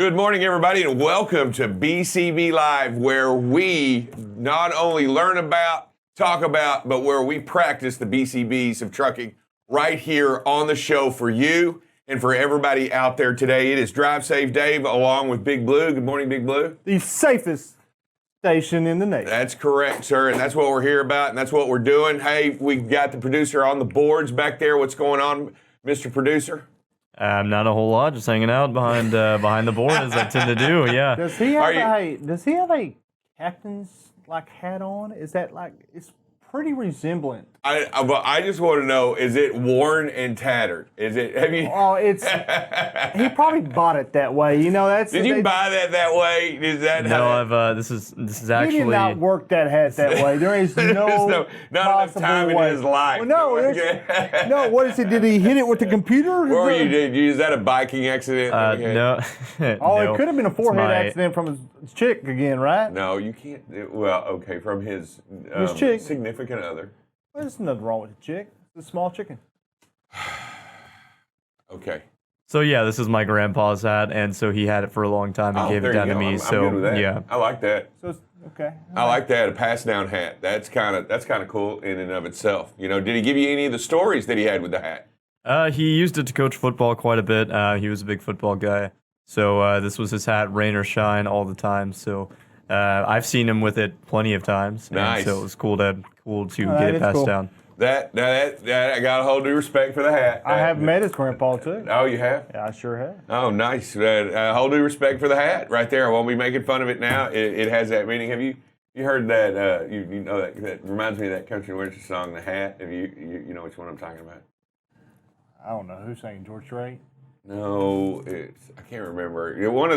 Good morning, everybody, and welcome to BCB Live, where we not only learn about, talk about, but where we practice the BCBs of trucking right here on the show for you and for everybody out there today. It is Drive Safe Dave along with Big Blue. Good morning, Big Blue. The safest station in the nation. That's correct, sir, and that's what we're here about, and that's what we're doing. Hey, we've got the producer on the boards back there. What's going on, Mr. Producer? Not a whole lot, just hanging out behind the board as I tend to do. Yeah. Does he have a captain's hat on? Is that it's pretty resemblant? I just want to know: is it worn and tattered? Is it? Have you? Oh, it's. He probably bought it that way. You know, that's. Did you buy that way? Is that? No, I've. This is actually. He did not work that hat that way. There is no. Not enough time way. in his life. Well, no, what is it? Did he hit it with the computer? Or is that a biking accident? No. It could have been a forehead accident from his chick again, right? No, you can't. Well, okay, from his chick. Significant other. Well, there's nothing wrong with the chick. It's a small chicken. Okay. So yeah, this is my grandpa's hat, and so he had it for a long time and gave it down to me. I'm so good with that. yeah, I like that. So okay. I like that, a pass down hat. That's kind of cool in and of itself. You know, did he give you any of the stories that he had with the hat? he used it to coach football quite a bit. He was a big football guy, so this was his hat, rain or shine, all the time. So I've seen him with it plenty of times. Nice. So it was cool to get it passed down. That I got a whole due respect for the hat. I have met his grandpa too. Oh, you have? Yeah, I sure have. Oh, nice. Whole due respect for the hat right there. I won't be making fun of it now. It has that meaning. Have you heard that? You know that reminds me of that country western song, "The Hat." Have you know which one I'm talking about? I don't know who's saying George Strait. No, I can't remember. One of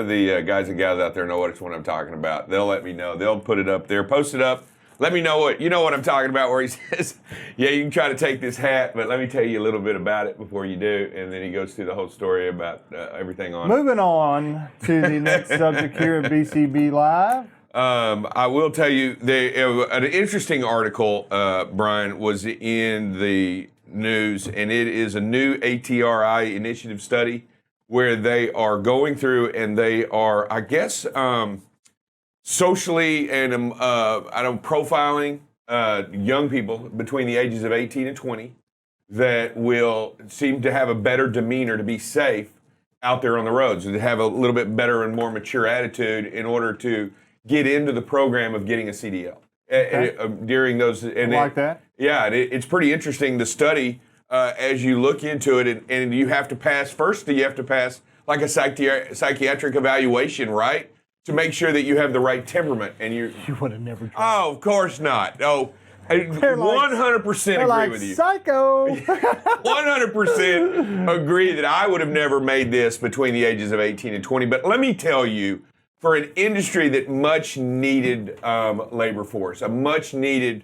the guys and gals out there know which one I'm talking about. They'll let me know. They'll put it up there, post it up. Let me know what I'm talking about. Where he says, "Yeah, you can try to take this hat, but let me tell you a little bit about it before you do." And then he goes through the whole story about everything on. Moving on to the next subject here at BCB Live. I will tell you, an interesting article, Brian, was in the news, and it is a new ATRI initiative study where they are going through and they are, I guess, socially and profiling young people between the ages of 18 and 20 that will seem to have a better demeanor to be safe out there on the roads, to have a little bit better and more mature attitude in order to get into the program of getting a CDL. Okay. During those, and like that. Yeah, it's pretty interesting. The study, as you look into it, and you have to pass like a psychiatric evaluation, right, to make sure that you have the right temperament. And you would have never tried. Oh, of course not. Oh, I 100% agree with you. Psycho. 100% agree that I would have never made this between the ages of 18 and 20. But let me tell you, for an industry that much needed labor force, a much needed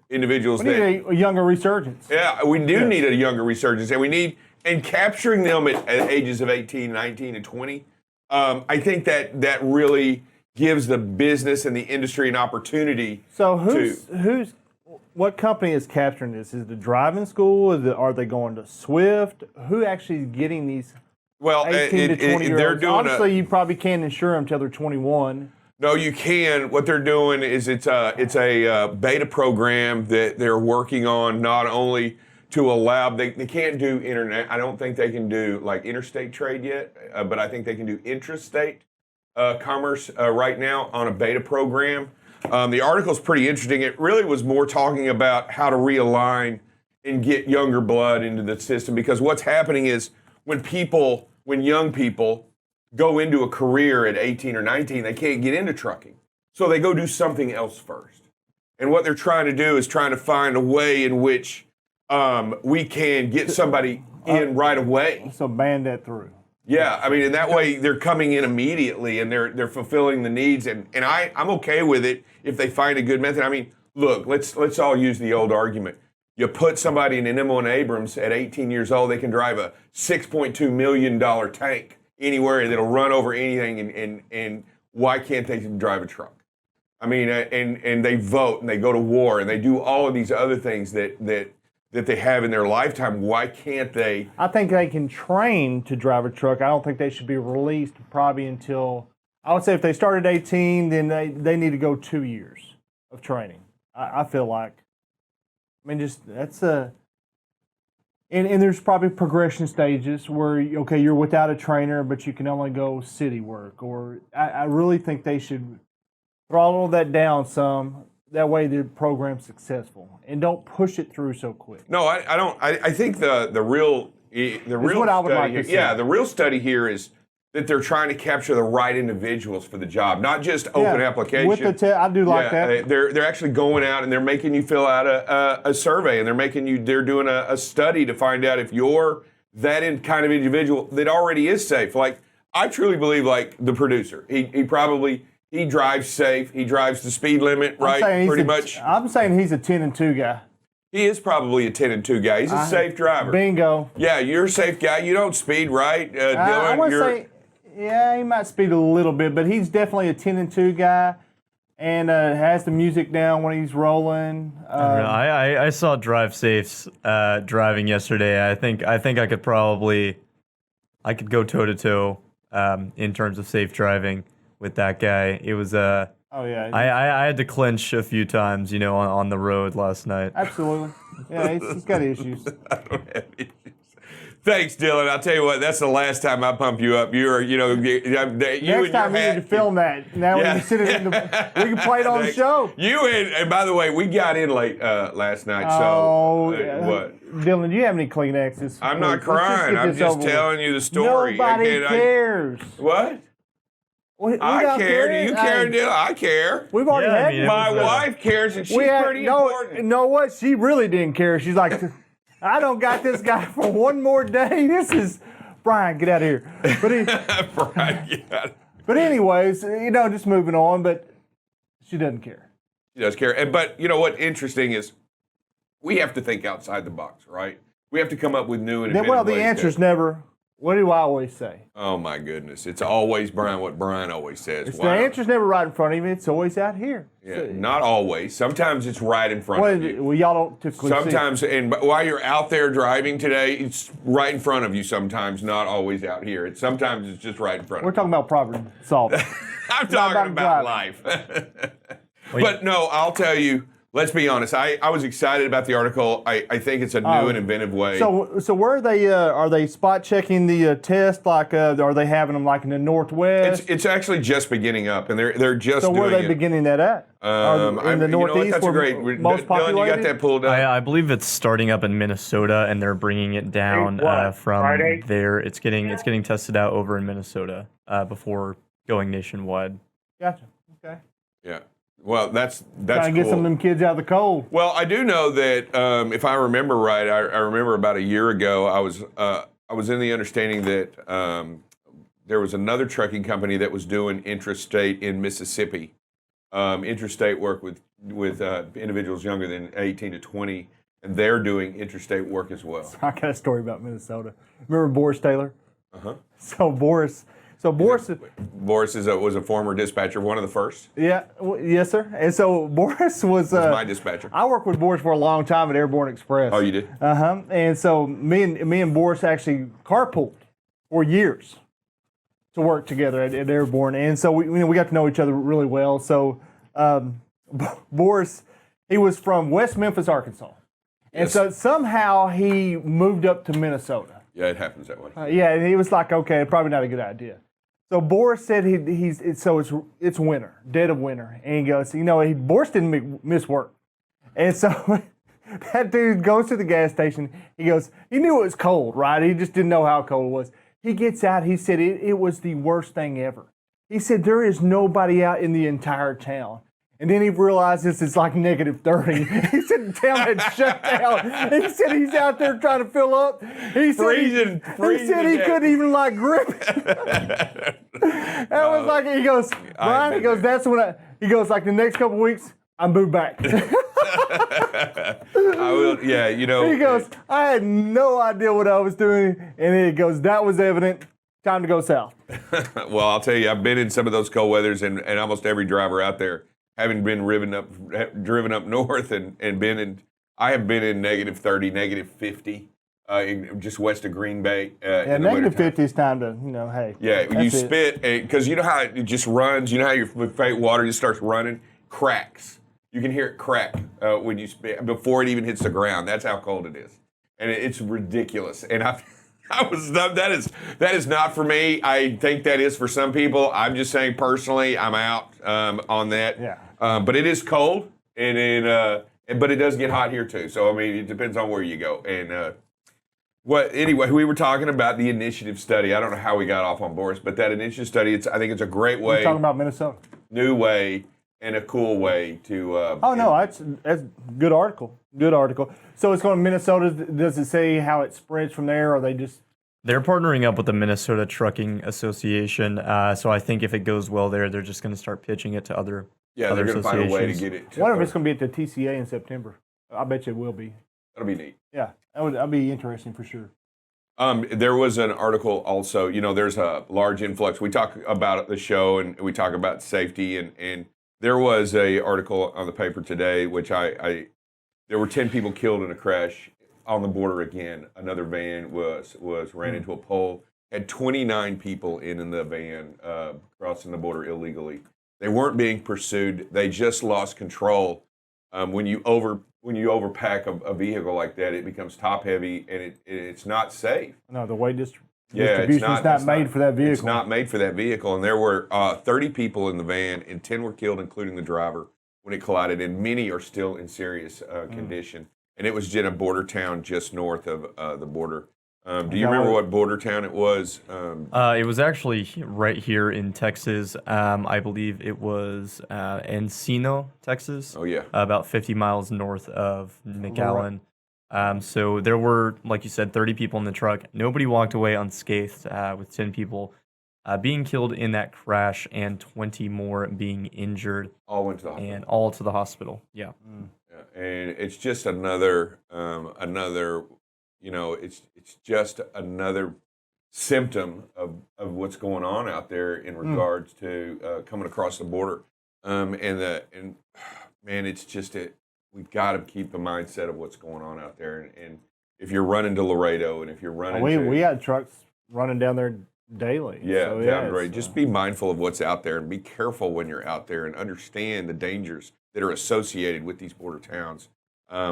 individuals. We need a younger resurgence. Yeah, we do need a younger resurgence, and capturing them at ages of 18, 19, and 20. I think that really gives the business and the industry an opportunity. So what company is capturing this? Is it the driving school? Are they going to Swift? Who actually is getting these? Well, 18 to 20 year olds. Obviously, you probably can't insure them until they're 21. No, you can. What they're doing is it's a beta program that they're working on, not only to allow, they can't do internet. I don't think they can do like interstate trade yet, but I think they can do intrastate commerce right now on a beta program. The article's pretty interesting. It really was more talking about how to realign and get younger blood into the system, because what's happening is when young people go into a career at 18 or 19, they can't get into trucking. So they go do something else first. And what they're trying to do is trying to find a way in which we can get somebody in right away. So ban that through. Yeah, I mean, in that way, they're coming in immediately and they're fulfilling the needs. And I'm okay with it if they find a good method. I mean, look, let's all use the old argument. You put somebody in an M1 Abrams at 18 years old, they can drive a $6.2 million tank anywhere that'll run over anything, and why can't they drive a truck? I mean, and they vote and they go to war and they do all of these other things that that they have in their lifetime. Why can't they? I think they can train to drive a truck. I don't think they should be released probably until, I would say if they start at 18, then they need to go 2 years of training. I feel like. I mean, just that's a. And there's probably progression stages where, okay, you're without a trainer, but you can only go city work. Or I really think they should throttle that down some. That way the program's successful. And don't push it through so quick. No, I don't. I think the real what I would study like here, to see. yeah, the real study here is that they're trying to capture the right individuals for the job, not just open application. With the I do like that. They're actually going out and they're making you fill out a survey, and they're doing a study to find out if you're that kind of individual that already is safe. Like, I truly believe, like the producer, he drives safe, he drives the speed limit, right? Pretty much. I'm saying he's a 10-2 guy. He is probably a 10-2 guy. He's a safe driver. Bingo. Yeah, you're a safe guy. You don't speed, right? Dylan, I would say, yeah, he might speed a little bit, but he's definitely a 10-2 guy, and has the music down when he's rolling. I saw Drive Safe's driving yesterday. I think I could go toe to toe in terms of safe driving with that guy. It was oh yeah. I had to clinch a few times, on the road last night. Absolutely. Yeah, he's got issues. I don't have issues. Thanks, Dylan. I'll tell you what, that's the last time I pump you up. Next time we need to film that. Now we can sit it we can play it on the show. And by the way, we got in late last night, what? Dylan, do you have any Kleenexes? I'm not crying. I'm just telling you the story. Nobody cares. What? I care. Do you care, Dylan? I care. We've already had my wife cares, and she's pretty important. You know what? She really didn't care. She's like, I don't got this guy for one more day. This is Brian. Get out of here. But Brian, get out. But anyways, just moving on. But she doesn't care. She does care. But you know what? Interesting is, we have to think outside the box, right? We have to come up with new and inventive ways. The answer's never. What do I always say? Oh my goodness! It's always Brian. What Brian always says. The answer's never right in front of you. It's always out here. Yeah, not always. Sometimes it's right in front of you. Well, y'all don't typically sometimes, see it. And while you're out there driving today, it's right in front of you sometimes, not always out here. Sometimes it's just right in front of you. We're talking about problem solving. I'm talking about life. But no, I'll tell you, let's be honest. I was excited about the article. I think it's a new and inventive way. So where are they spot checking the test? Like, are they having them like in the Northwest? It's actually just beginning up, and they're just. So where are they beginning that at? In the Northeast, that's great. Most populated? Dylan, you got that pulled up? I believe it's starting up in Minnesota, and they're bringing it down from there. It's getting tested out over in Minnesota before going nationwide. Gotcha. Okay. Yeah. Well, that's trying to get some of them kids out of the cold. Well, I do know that if I remember right, I remember about a year ago, I was in the understanding that there was another trucking company that was doing intrastate in Mississippi, intrastate work with individuals younger than 18 to 20, and they're doing intrastate work as well. I got a story about Minnesota. Remember Boris Taylor? Uh-huh. So Boris was a former dispatcher, one of the first. Yeah, yes, sir. And so Boris was my dispatcher. I worked with Boris for a long time at Airborne Express. Oh, you did? And so me and Boris actually carpooled for years to work together at Airborne, and so we got to know each other really well. So Boris, he was from West Memphis, Arkansas, and so somehow he moved up to Minnesota. Yeah, it happens that way. And he was like, okay, probably not a good idea. So Boris said it's winter, dead of winter, and he goes, Boris didn't miss work, and so that dude goes to the gas station. He goes, he knew it was cold, right? He just didn't know how cold it was. He gets out. He said it was the worst thing ever. He said there is nobody out in the entire town. And then he realizes it's like -30. He said the town had shut down. He said he's out there trying to fill up. He said he couldn't even grip it. That was like, he goes, Brian, he goes, that's when he goes, like the next couple weeks, I moved back. I will, yeah, He goes, I had no idea what I was doing. And he goes, that was evident. Time to go south. Well, I'll tell you, I've been in some of those cold weathers, and almost every driver out there, having been driven up north and been in I have been in -30, -50, just west of Green Bay. Yeah, in the negative wintertime. 50 is time to, hey. Yeah, when you that's it. spit, because you know how it just runs. You know how your water just starts running, cracks. You can hear it crack when you spit before it even hits the ground. That's how cold it is, and it's ridiculous. And that is not for me. I think that is for some people. I'm just saying personally, I'm out on that. Yeah. But it is cold, but it does get hot here too. So I mean, it depends on where you go. And anyway, we were talking about the initiative study. I don't know how we got off on Boris, but that initiative study, I think it's a great way, We're talking about Minnesota. new way, and a cool way to. Oh, no, that's a good article. Good article. So it's going to Minnesota. Does it say how it spreads from there, or they just. They're partnering up with the Minnesota Trucking Association. So I think if it goes well there, they're just going to start pitching it to other Yeah, other they're going to find a way to associations. get it. I wonder if it's going to be at the TCA in September. I bet you it will be. That'll be neat. Yeah, that'd be interesting for sure. There was an article also, there's a large influx. We talk about the show and we talk about safety, and there was a article on the paper today, which there were 10 people killed in a crash on the border again. Another van ran into a pole, had 29 people in the van crossing the border illegally. They weren't being pursued. They just lost control. When you overpack a vehicle like that, it becomes top heavy and it's not safe. No, the weight Yeah, distribution is not made for that vehicle. It's not made for that vehicle, and there were 30 people in the van, and 10 were killed, including the driver, when it collided, and many are still in serious condition. And it was in a border town just north of the border. Do you remember what border town it was? It was actually right here in Texas. I believe it was Encino, Texas. Oh, yeah. About 50 miles north of McAllen. So there were, like you said, 30 people in the truck. Nobody walked away unscathed, with 10 people being killed in that crash and 20 more being injured. All went to the hospital. And all to the hospital. Yeah. And it's just another, it's just another symptom of what's going on out there in regards to coming across the border. Man, it's just we've got to keep the mindset of what's going on out there. And if you're running to Laredo, and if you're running, we had trucks running down there daily. Yeah, so, down the road. Just be mindful of what's out there and be careful when you're out there and understand the dangers that are associated with these border towns.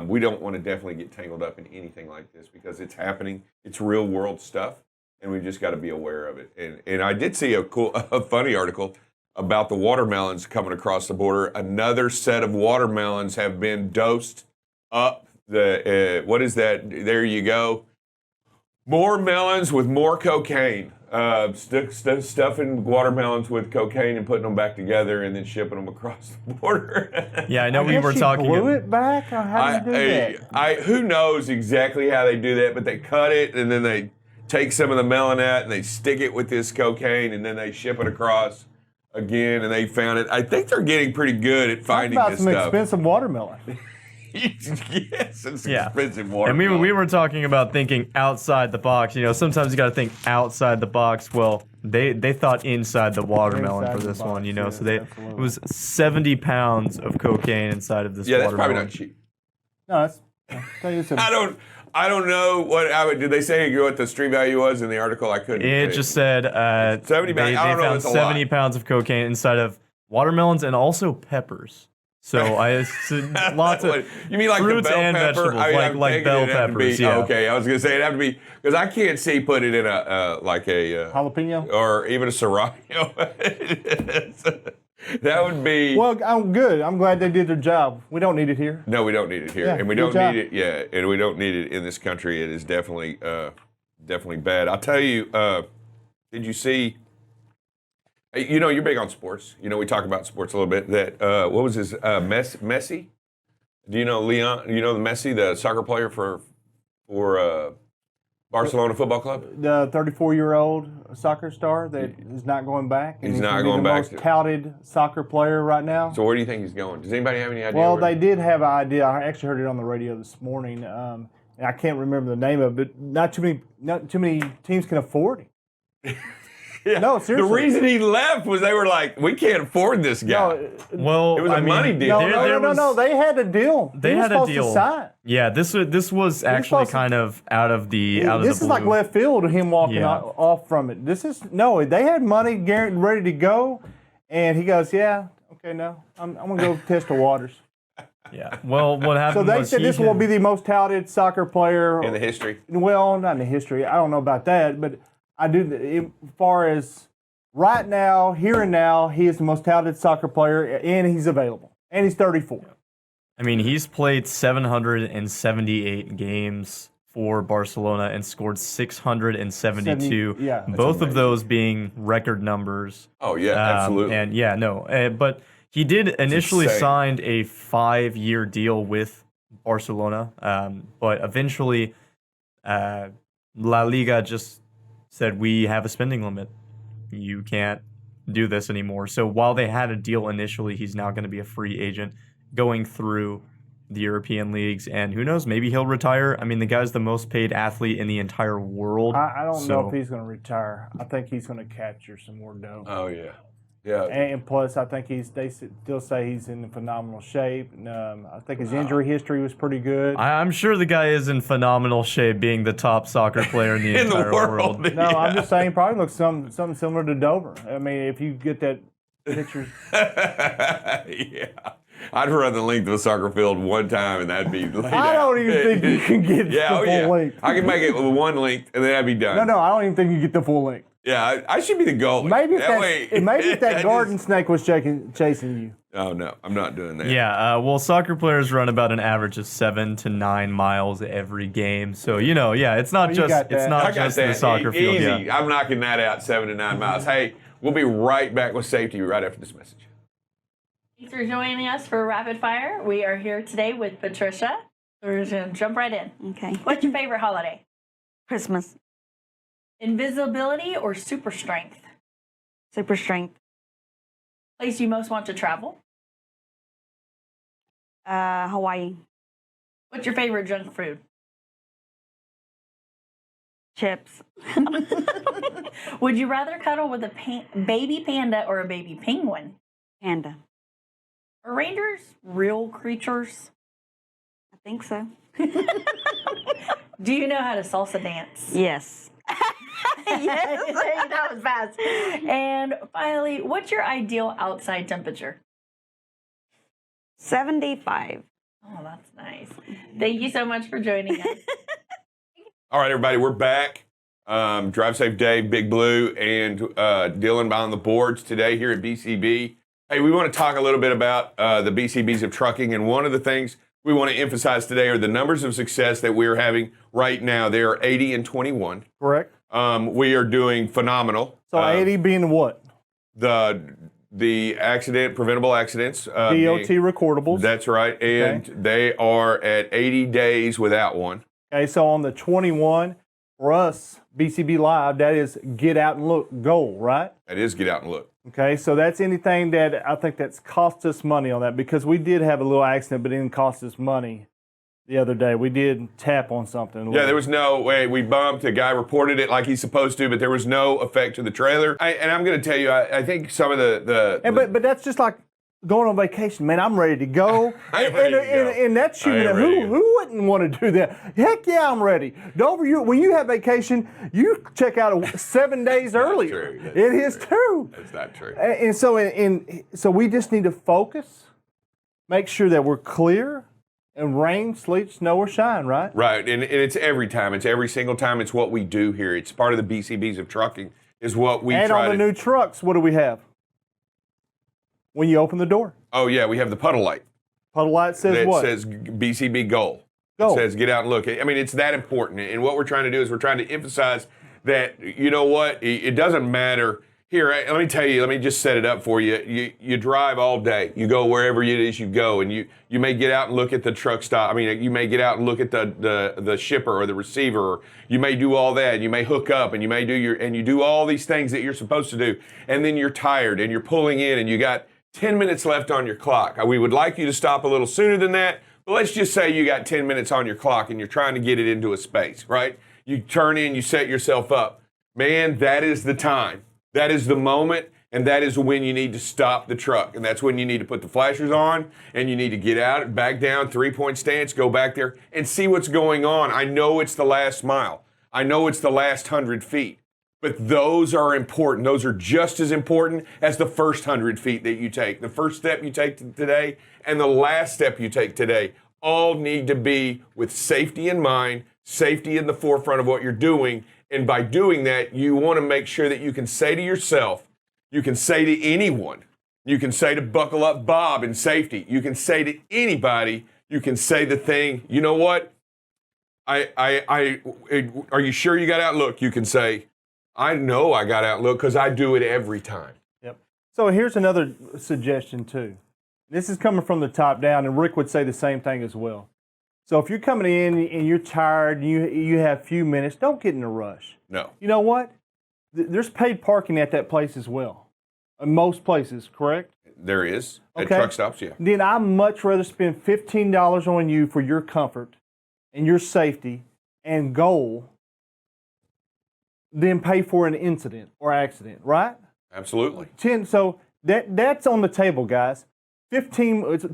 We don't want to definitely get tangled up in anything like this because it's happening. It's real world stuff, and we've just got to be aware of it. And I did see a funny article about the watermelons coming across the border. Another set of watermelons have been dosed up. What is that? There you go. More melons with more cocaine. Stuffing watermelons with cocaine and putting them back together and then shipping them across the border. Yeah, I know we were talking. Blew it back, or how did you do that? Who knows exactly how they do that, but they cut it and then they take some of the melon out and they stick it with this cocaine and then they ship it across again. And they found it. I think they're getting pretty good at finding Talk about this some stuff. expensive watermelon. Yes, it's Yeah. expensive And watermelon. we were talking about thinking outside the box. Sometimes you got to think outside the box. Well, they thought inside the watermelon Inside for the this one. box, So yes, it absolutely. was 70 pounds of cocaine inside of this Yeah, that's watermelon. probably not cheap. No, that's. I don't know what. Did they say what the street value was in the article? I couldn't. It just said 70 they pounds. I don't know. found That's a 70 lot. pounds of cocaine inside of watermelons and also peppers. So lots of You mean like the fruits bell and pepper? vegetables, I mean, I'm like thinking bell it'd have to peppers. be- Yeah. Okay, I was gonna say it'd have to be because I can't see put it in a Jalapeno? or even a serrano. That would be. Well, I'm good. I'm glad they did their job. We don't need it here. No, we don't need it here, Yeah, and we good don't job. need it. Yeah, and we don't need it in this country. It is definitely bad. I'll tell you. Did you see? You're big on sports. We talk about sports a little bit. That what was his Messi? Do you know Leon? You know the Messi, the soccer player for Barcelona Football Club? The 34-year-old soccer star that is not going back. And He's gonna not be going the back. most touted soccer player right now. So where do you think he's going? Does anybody have any idea? Well, where- they did have an idea. I actually heard it on the radio this morning, and I can't remember the name of it. Not too many teams can afford him. No, The seriously. reason he left was they were like, we can't afford this guy. No, Well, It was a money deal. no. They had a deal. They He was had a supposed deal. to sign. Yeah, this was actually supposed to- kind of out of the This blue. is like left field. Him walking Yeah. off from it. This is no. They had money ready to go, and he goes, "Yeah, okay, no, I'm gonna go test the waters." Yeah. Well, what So happened they was said he this will be the most touted soccer player In the history. Well, not in the history. I don't know about that, but I do. As far as right now, here and now, he is the most touted soccer player, and he's available, and he's 34. I mean, he's played 778 games for Barcelona and scored 672. Yeah, that's both of those being record numbers. Oh, yeah, absolutely. And yeah, no, but he did initially insane. signed a 5-year deal with Barcelona, but eventually La Liga just said, we have a spending limit. You can't do this anymore. So while they had a deal initially, he's now going to be a free agent going through the European leagues, and who knows, maybe he'll retire. I mean, the guy's the most paid athlete in the entire world. I don't know if he's going to retire. I think he's going to capture some more dough. Oh, yeah. Yeah. And plus, I think they still say he's in phenomenal shape. And, I think his injury history was pretty good. I'm sure the guy is in phenomenal shape, being the top soccer player in the In the entire world. world. No, I'm just saying, probably looks something similar to Dover. I mean, if you get that picture. Yeah. I'd run the length of a soccer field one time, and that'd be. I don't even think you can get the full length. I can make it with one length, and then I'd be done. No, I don't even think you get the full length. Yeah, I should be the goalie. Maybe if that that garden snake was chasing you. Oh no, I'm not doing that. Yeah, well, soccer players run about an average of 7 to 9 miles every game. So it's not you just got that. not I got just that. the soccer field. Easy. Yeah. I'm knocking that out 7 to 9 miles. Hey, we'll be right back with safety right after this message. Thanks for joining us for Rapid Fire. We are here today with Patricia. We're just going to jump right in. Okay. What's your favorite holiday? Christmas. Invisibility or super strength? Super strength. Place you most want to travel? Hawaii. What's your favorite junk food? Chips. Would you rather cuddle with a baby panda or a baby penguin? Panda. Are reindeers real creatures? I think so. Do you know how to salsa dance? Yes. Yes, that was fast. And finally, what's your ideal outside temperature? 75. Oh, that's nice. Thank you so much for joining us. All right, everybody, we're back. Drive Safe Dave, Big Blue, and Dylan behind the boards today here at BCB. Hey, we want to talk a little bit about the BCBs of trucking, and one of the things we want to emphasize today are the numbers of success that we are having right now. They are 80 and 21. Correct. We are doing phenomenal. So 80 being what? The preventable accidents. DOT recordables. That's right, and they are at 80 days without one. Okay, so on the 21, for us, BCB Live, that is get out and look goal, right? That is get out and look. Okay, so that's anything that I think that's cost us money on that, because we did have a little accident, but it didn't cost us money the other day. We did tap on something. Yeah, there was no way. We bumped. A guy reported it like he's supposed to, but there was no effect to the trailer. And I'm going to tell you, I think some of But that's just like going on vacation, man. I'm ready to go. I'm ready to go. And that's shooting. I am ready to Who wouldn't want to do that? Heck yeah, I'm ready. Dover, when you have vacation, you check out 7 days earlier. true. It is true. That's not true. And so we just need to focus, make sure that we're clear, and rain, sleet, snow, or shine, right? Right, and it's every time. It's every single time. It's what we do here. It's part of the BCBs of trucking is what we And try on the to. new trucks, what do we have? When you open the door, Oh, yeah, we have the puddle light. puddle light says That what? says BCB goal. Go. It says get out and look. I mean, it's that important. And what we're trying to do is we're trying to emphasize that, you know what, it doesn't matter. Here, let me tell you, let me just set it up for you. You drive all day. You go wherever it is you go, and you may get out and look at the truck stop. I mean, you may get out and look at the shipper or the receiver. Or you may do all that. You may hook up, and you may do all these things that you're supposed to do. And then you're tired, and you're pulling in, and you got 10 minutes left on your clock. We would like you to stop a little sooner than that, but let's just say you got 10 minutes on your clock, and you're trying to get it into a space, right? You turn in, you set yourself up. Man, that is the time That is the moment, and that is when you need to stop the truck. And that's when you need to put the flashers on, and you need to get out, back down, 3-point stance, go back there, and see what's going on. I know it's the last mile. I know it's the last 100 feet. But those are important. Those are just as important as the first 100 feet that you take. The first step you take today and the last step you take today all need to be with safety in mind, safety in the forefront of what you're doing. And by doing that, you want to make sure that you can say to yourself, you can say to anyone, you can say to Buckle Up Bob in safety, you can say to anybody, you can say the thing, you know what? Are you sure you got out? Look, you can say, I know I got Outlook because I do it every time. Yep. So here's another suggestion too. This is coming from the top down, and Rick would say the same thing as well. So if you're coming in and you're tired and you have a few minutes, don't get in a rush. No. You know what? There's paid parking at that place as well. In most places, correct? There is. At Okay. truck stops, yeah. Then I'd much rather spend $15 on you for your comfort and your safety and goal than pay for an incident or accident, right? Absolutely. So that's on the table, guys. It's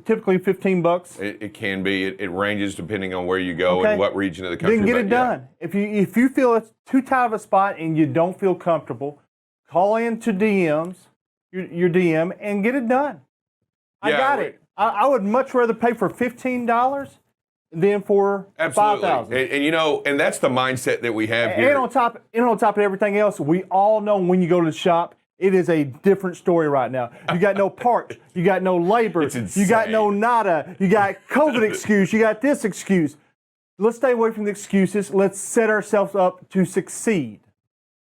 typically $15. It can be. It ranges depending on where you go Okay. and what region of the country. Then get but it yeah. done. If you feel it's too tight of a spot and you don't feel comfortable, call in to DMs, your DM, and get it done. I Yeah, got it. I would much rather pay for $15 than for Absolutely. $5,000. And you know, and that's the mindset that we have here. And on top of everything else, we all know when you go to the shop, it is a different story right now. You got no parts, you got no labor, It's you got no insane. nada, you got COVID excuse, you got this excuse. Let's stay away from the excuses. Let's set ourselves up to succeed.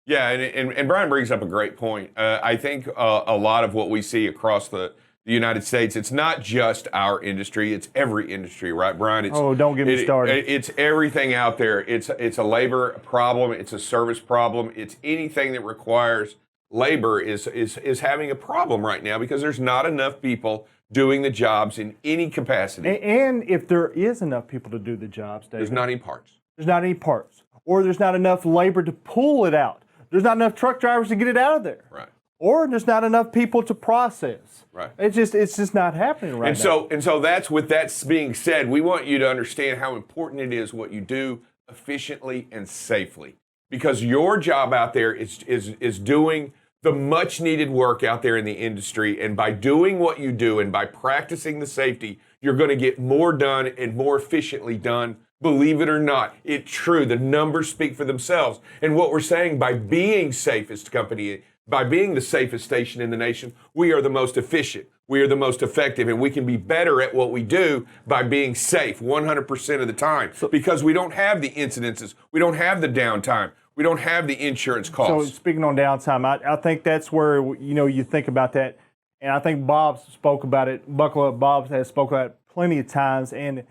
Yeah, and Brian brings up a great point. I think a lot of what we see across the United States, it's not just our industry, it's every industry, right, Brian? It's, Don't get me started. It's everything out there. It's a labor problem, it's a service problem, it's anything that requires labor is having a problem right now because there's not enough people doing the jobs in any capacity. And if there is enough people to do the jobs, David, There's not any parts. there's not any parts, or there's not enough labor to pull it out. There's not enough truck drivers to get it out of there. Right. Or there's not enough people to process. Right. It's just not happening right now. And so that's with that being said, we want you to understand how important it is what you do efficiently and safely. Because your job out there is doing the much needed work out there in the industry. And by doing what you do and by practicing the safety, you're going to get more done and more efficiently done. Believe it or not, it's true. The numbers speak for themselves. And what we're saying, by being safest company, by being the safest station in the nation, we are the most efficient. We are the most effective, and we can be better at what we do by being safe 100% of the time because we don't have the incidences. We don't have the downtime. We don't have the insurance So costs. speaking on downtime, I think that's where you think about that, and I think Bob spoke about it. Buckle Up Bob has spoken about it plenty of times, and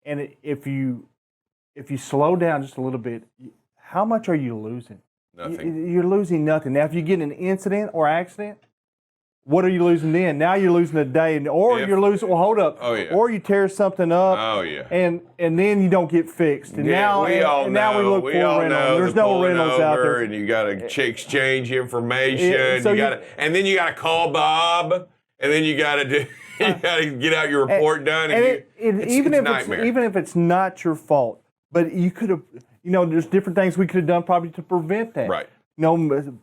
if you slow down just a little bit, how much are you losing? Nothing. You're losing nothing. Now, if you get in an incident or accident, what are you losing then? Now you're losing a day, or you're losing. Well, hold up. Oh, yeah. Or you tear something up. Oh, yeah. And then you don't get fixed. And now we all know. now we look for a rental. There's the no pulling rentals out over, there. and you got to exchange information. So and then you got to call Bob, and then you got to do. You got to get out your report done. And even if nightmare. even if it's not your fault, but you could have, there's different things we could have done probably to prevent that. Right.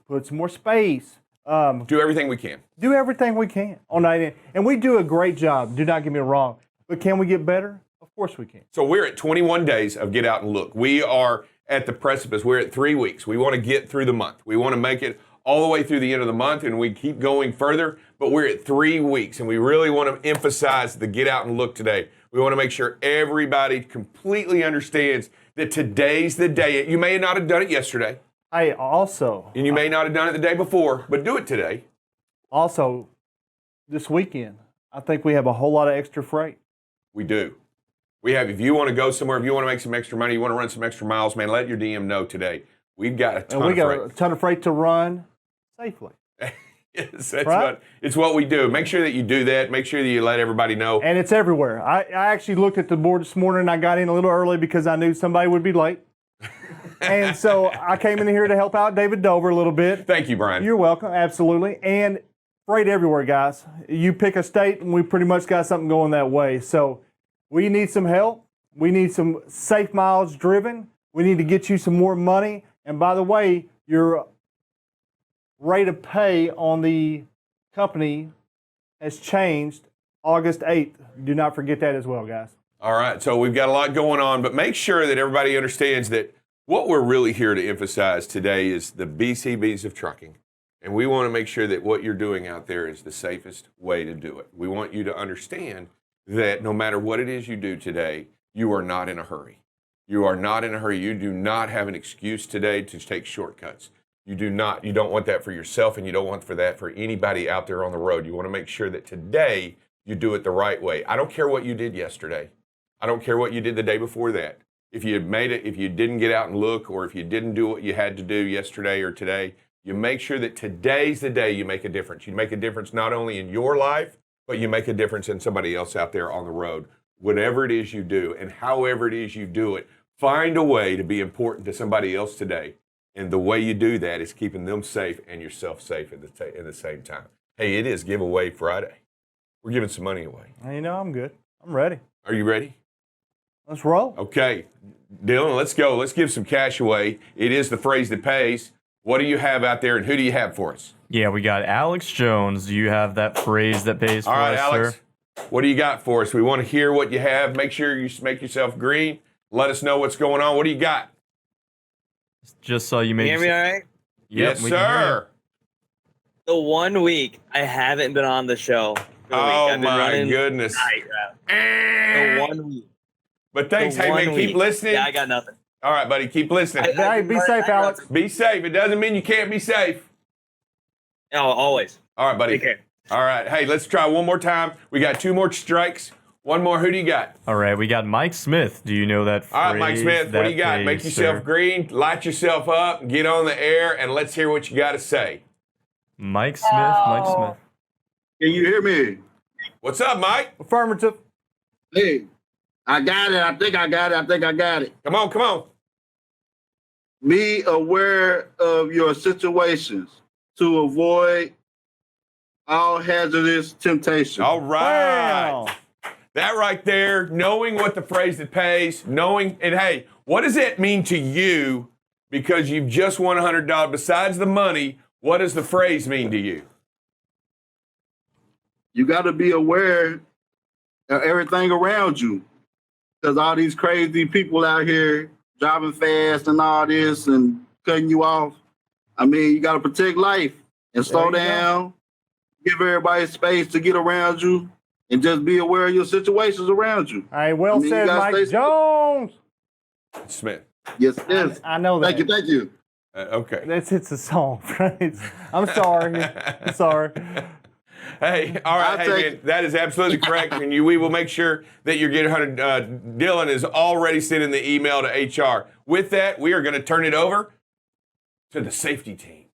Put some more space. Do everything we can. Do everything we can on that end, and we do a great job. Do not get me wrong, but can we get better? Of course we can. So we're at 21 days of Get Out and Look. We are at the precipice. We're at 3 weeks. We want to get through the month. We want to make it all the way through the end of the month, and we keep going further, but we're at 3 weeks, and we really want to emphasize the Get Out and Look today. We want to make sure everybody completely understands that today's the day. You may not have done it yesterday, Hey, also, and you may not have done it the day before, but do it today. this weekend, I think we have a whole lot of extra freight. We do. We have, if you want to go somewhere, if you want to make some extra money, you want to run some extra miles, man, let your DM know today. We've got a ton And we of got freight. a ton of freight to run safely. Yes, Right? it's what we do. Make sure that you do that. Make sure that you let everybody know. And it's everywhere. I actually looked at the board this morning, and I got in a little early because I knew somebody would be late. And so I came in here to help out David Dover a little bit. Thank you, Brian. You're welcome, absolutely. And freight everywhere, guys. You pick a state, and we pretty much got something going that way. So we need some help. We need some safe miles driven. We need to get you some more money. And by the way, your rate of pay on the company has changed August 8th. Do not forget that as well, guys. All right, so we've got a lot going on, but make sure that everybody understands that what we're really here to emphasize today is the BCBs of trucking. And we want to make sure that what you're doing out there is the safest way to do it. We want you to understand that no matter what it is you do today, you are not in a hurry. You are not in a hurry. You do not have an excuse today to take shortcuts. You do not. You don't want that for yourself, and you don't want that for anybody out there on the road. You want to make sure that today you do it the right way. I don't care what you did yesterday. I don't care what you did the day before that. If you made it, if you didn't get out and look, or if you didn't do what you had to do yesterday or today, you make sure that today's the day you make a difference. You make a difference not only in your life, but you make a difference in somebody else out there on the road. Whatever it is you do and however it is you do it, find a way to be important to somebody else today. And the way you do that is keeping them safe and yourself safe at the same time. Hey, it is Giveaway Friday. We're giving some money away. You know, I'm good. I'm ready. Are you ready? Let's roll. Okay, Dylan, let's go. Let's give some cash away. It is the phrase that pays. What do you have out there, and who do you have for us? Yeah, we got Alex Jones. Do you have that phrase that pays for All right, us, Alex, sir? what do you got for us? We want to hear what you have. Make sure you make yourself green. Let us know what's going on. What do you got? Just saw you make. Can you hear me all right? Yep, Yes, we can hear sir. The 1 week I haven't been on the show. For the week. Oh, I've been my running goodness. tight route. The Eh. 1 week. But thanks. The Hey, man, 1 keep week. listening. Yeah, I got nothing. All right, buddy, keep listening. Hey, be safe, Alex. Be safe. It doesn't mean you can't be safe. Oh, always. All right, buddy. Take care. All right. Hey, let's try one more time. We got 2 more strikes. One more. Who do you got? you. All right, we got Mike Smith. Do you know that phrase? All right, Mike Smith, what do you got? that Make pays, yourself sir? green, light yourself up, get on the air, and let's hear what you got to say. Mike Smith. Mike Smith. Can you hear me? What's up, Mike? Affirmative. Hey, I got it. I think I got it. I think I got it. Come on, come on. Be aware of your situations to avoid all hazardous temptation. All right. Wow. That right there, knowing what the phrase that pays, knowing, and hey, what does that mean to you because you've just won $100? Besides the money, what does the phrase mean to you? You got to be aware of everything around you because all these crazy people out here driving fast and all this and cutting you off. I mean, you got to protect life and slow There you go. down, give everybody space to get around you, and just be aware of your situations around you. All right, well I mean, you said, gotta Mike stay- Jones. Smith. Yes, yes. I know that. Thank you, thank you. Okay. It's a song, right? I'm sorry. I'm sorry. Hey, all right, I'll hey, take man, that is absolutely correct. And we will make sure that you get 100. Dylan is already sending the email to HR. With that, we are going to turn it over to the safety team.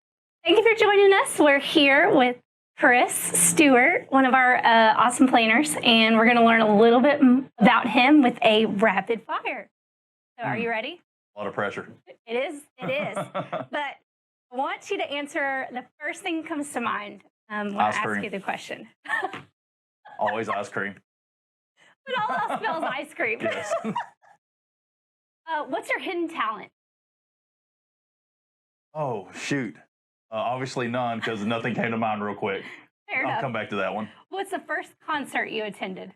Thank you for joining us. We're here with Chris Stewart, one of our awesome planers, and we're going to learn a little bit about him with a rapid fire. So are you ready? A lot of pressure. It is. But I want you to answer the first thing that comes to mind when I Ice ask cream. you the question. Always ice cream. But all else spells ice cream. Yes. What's your hidden talent? Oh, shoot. Obviously none because nothing came to mind real quick. Fair I'll enough. come back to that one. What's the first concert you attended?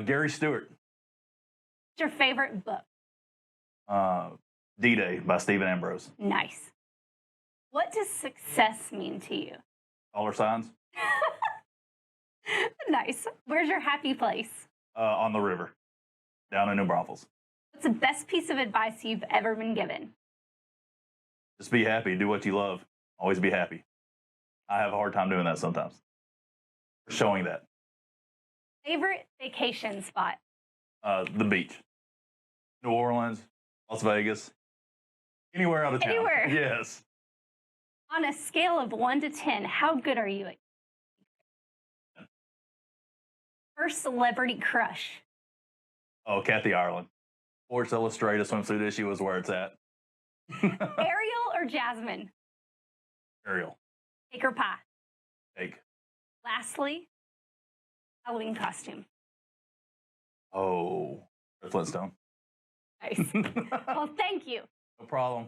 Gary Stewart. What's your favorite book? D-Day by Stephen Ambrose. Nice. What does success mean to you? Dollar signs. Nice. Where's your happy place? On the river. Down in New Braunfels. What's the best piece of advice you've ever been given? Just be happy. Do what you love. Always be happy. I have a hard time doing that sometimes. Showing that. Favorite vacation spot? The beach. New Orleans, Las Vegas. Anywhere out of town. Anywhere. Yes. On a scale of 1 to 10, how good are you at first celebrity crush? Oh, Kathy Ireland. Sports Illustrated swimsuit issue is where it's at. Ariel or Jasmine? Ariel. Cake or pie? Egg. Lastly, Halloween costume. Oh. Flintstone. Nice. Well, thank you. No problem.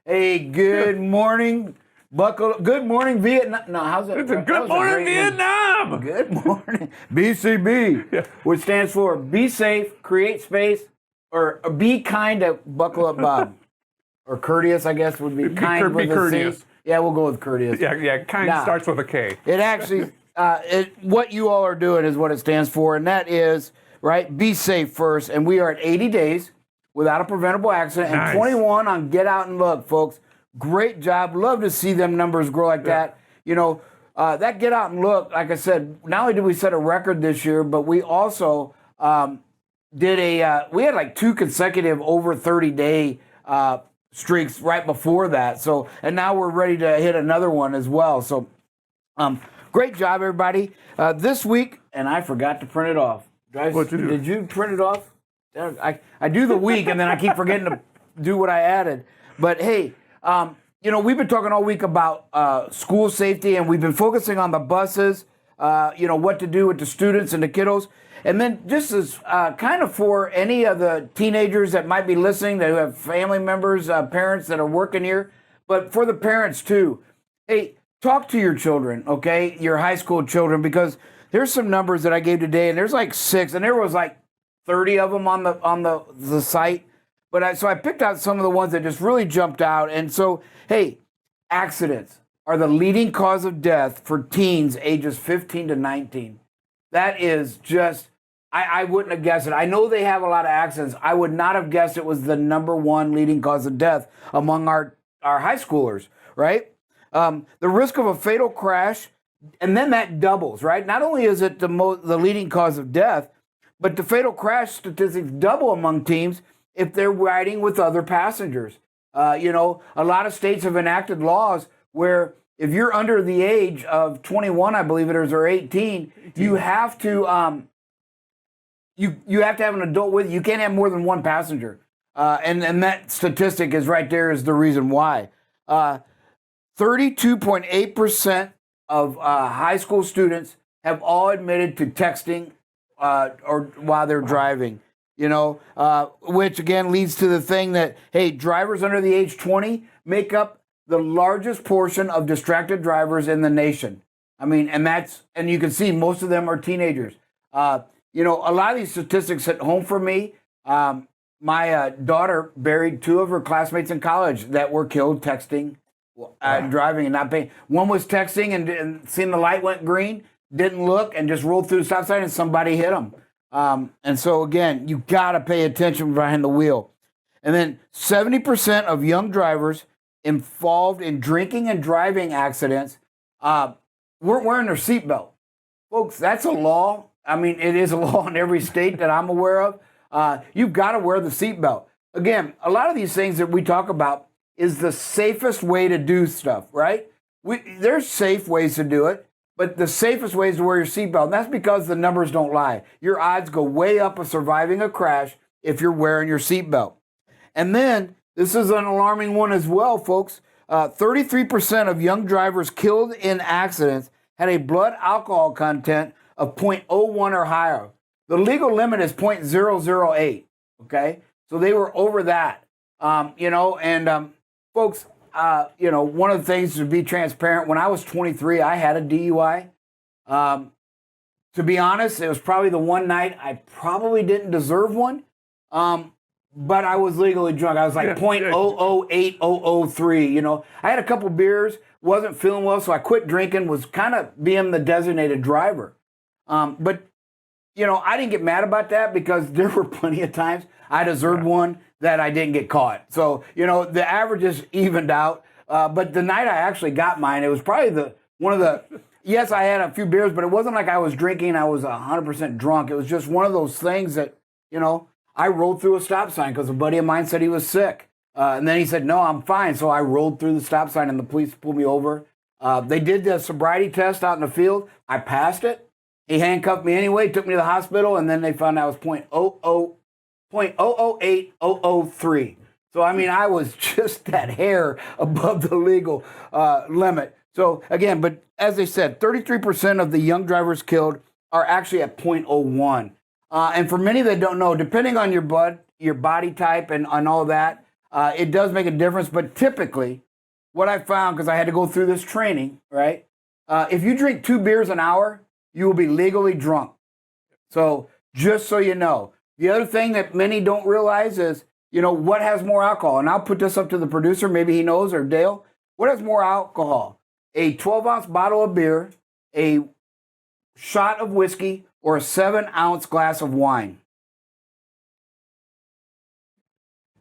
Hey, good morning. Good morning, Vietnam. No, how's that? It's a that good was morning, great Vietnam. Good morning. BCB, which stands for Be Safe, Create Space, or Be Kind to Buckle Up Bob. Or courteous, I guess, would be kind with a courteous. C. Yeah, we'll go with courteous. Yeah, kind Nah. starts with a K. It actually, what you all are doing is what it stands for, and that is, right, be safe first. And we are at 80 days without a preventable accident Nice. and 21 on Get Out and Look, folks. Great job. Love to see them numbers grow like that. You know, that Get Out and Look, like I said, not only did we set a record this year, but we also we had like 2 consecutive over 30-day streaks right before that. So, and now we're ready to hit another one as well. So, great job, everybody. This week, and I forgot to print it off. What'd you do? Did you print it off? I do the week, and then I keep forgetting to do what I added. But hey, you know, we've been talking all week about school safety, and we've been focusing on the buses, you know, what to do with the students and the kiddos. And then just as kind of for any of the teenagers that might be listening that have family members, parents that are working here, but for the parents too, hey, talk to your children, okay, your high school children, because there's some numbers that I gave today, and there's like 6, and there was like 30 of them on the site. But so I picked out some of the ones that just really jumped out. And so, hey, accidents are the leading cause of death for teens ages 15 to 19. That is just, I wouldn't have guessed it. I know they have a lot of accidents. I would not have guessed it was the #1 leading cause of death among our high schoolers, right? The risk of a fatal crash, and then that doubles, right? Not only is it the leading cause of death, but the fatal crash statistics double among teens if they're riding with other passengers. You know, a lot of states have enacted laws where if you're under the age of 21, I believe it is, or 18, you have to you have to have an adult with you. You can't have more than 1 passenger. And that statistic is right there is the reason why. 32.8% of high school students have all admitted to texting or while they're driving. You know, which again leads to the thing that, hey, drivers under the age 20 make up the largest portion of distracted drivers in the nation. I mean, and you can see most of them are teenagers. You know, a lot of these statistics hit home for me. My daughter buried 2 of her classmates in college that were killed texting, driving and not paying. One was texting and seeing the light went green, didn't look, and just rolled through the stop sign and somebody hit him. And so, again, you got to pay attention behind the wheel. And then 70% of young drivers involved in drinking and driving accidents weren't wearing their seatbelt. Folks, that's a law. I mean, it is a law in every state that I'm aware of. You've got to wear the seatbelt. Again, a lot of these things that we talk about is the safest way to do stuff, right? There's safe ways to do it. But the safest way is to wear your seatbelt. And that's because the numbers don't lie. Your odds go way up of surviving a crash if you're wearing your seatbelt. And then, this is an alarming one as well, folks. 33% of young drivers killed in accidents had a blood alcohol content of 0.01 or higher. The legal limit is 0.008, okay? So they were over that. You know, and folks, you know, one of the things to be transparent, when I was 23, I had a DUI. To be honest, it was probably the one night I probably didn't deserve one, but I was legally drunk. I was like 0.008003, you know. I had a couple beers, wasn't feeling well, so I quit drinking, was kind of being the designated driver. But, you know, I didn't get mad about that because there were plenty of times I deserved one that I didn't get caught. So, you know, the averages evened out. But the night I actually got mine, it was probably one of the, yes, I had a few beers, but it wasn't like I was drinking, I was 100% drunk. It was just one of those things that, you know, I rolled through a stop sign because a buddy of mine said he was sick. And then he said, no, I'm fine. So I rolled through the stop sign and the police pulled me over. They did the sobriety test out in the field. I passed it. He handcuffed me anyway, took me to the hospital, and then they found out I was 0.00803. So, I mean, I was just that hair above the legal limit. So, again, but as they said, 33% of the young drivers killed are actually at .01. And for many that don't know, depending on your body type and all that, it does make a difference. But typically, what I found, because I had to go through this training, right? If you drink 2 beers an hour, you will be legally drunk. So just so you know. The other thing that many don't realize is, what has more alcohol? And I'll put this up to the producer, maybe he knows, or Dale. What has more alcohol? A 12-ounce bottle of beer, a shot of whiskey, or a 7-ounce glass of wine?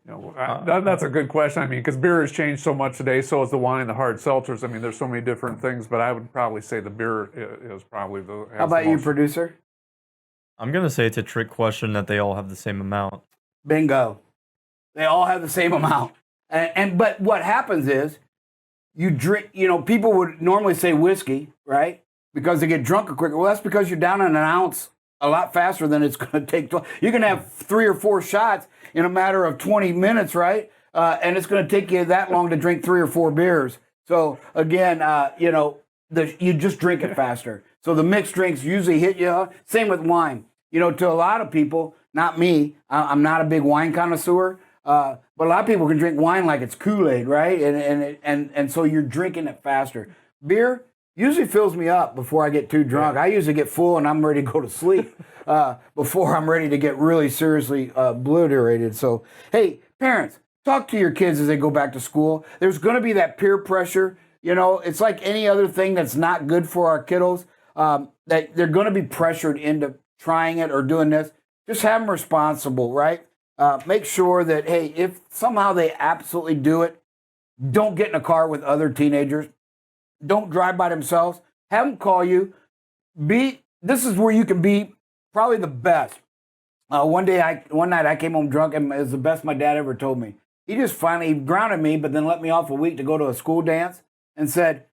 That's a good question. I mean, because beer has changed so much today, so has the wine, the hard seltzers. I mean, there's so many different things, but I would probably say the beer is probably the. How about you, producer? I'm going to say it's a trick question that they all have the same amount. Bingo. They all have the same amount. But what happens is you drink, people would normally say whiskey, right? Because they get drunk quicker. Well, that's because you're down in an ounce a lot faster than it's going to take. You can have 3 or 4 shots in a matter of 20 minutes, right? And it's going to take you that long to drink 3 or 4 beers. So again, you just drink it faster. So the mixed drinks usually hit you. Same with wine. To a lot of people, not me, I'm not a big wine connoisseur, but a lot of people can drink wine like it's Kool-Aid, right? And so you're drinking it faster. Beer usually fills me up before I get too drunk. I usually get full and I'm ready to go to sleep before I'm ready to get really seriously obliterated. So, hey, parents, talk to your kids as they go back to school. There's going to be that peer pressure. It's like any other thing that's not good for our kiddos, that they're going to be pressured into trying it or doing this. Just have them responsible, right? Make sure that, hey, if somehow they absolutely do it, don't get in a car with other teenagers. Don't drive by themselves. Have them call you. This is where you can be probably the best. One night I came home drunk, and it was the best my dad ever told me. He just finally grounded me, but then let me off a week to go to a school dance and said,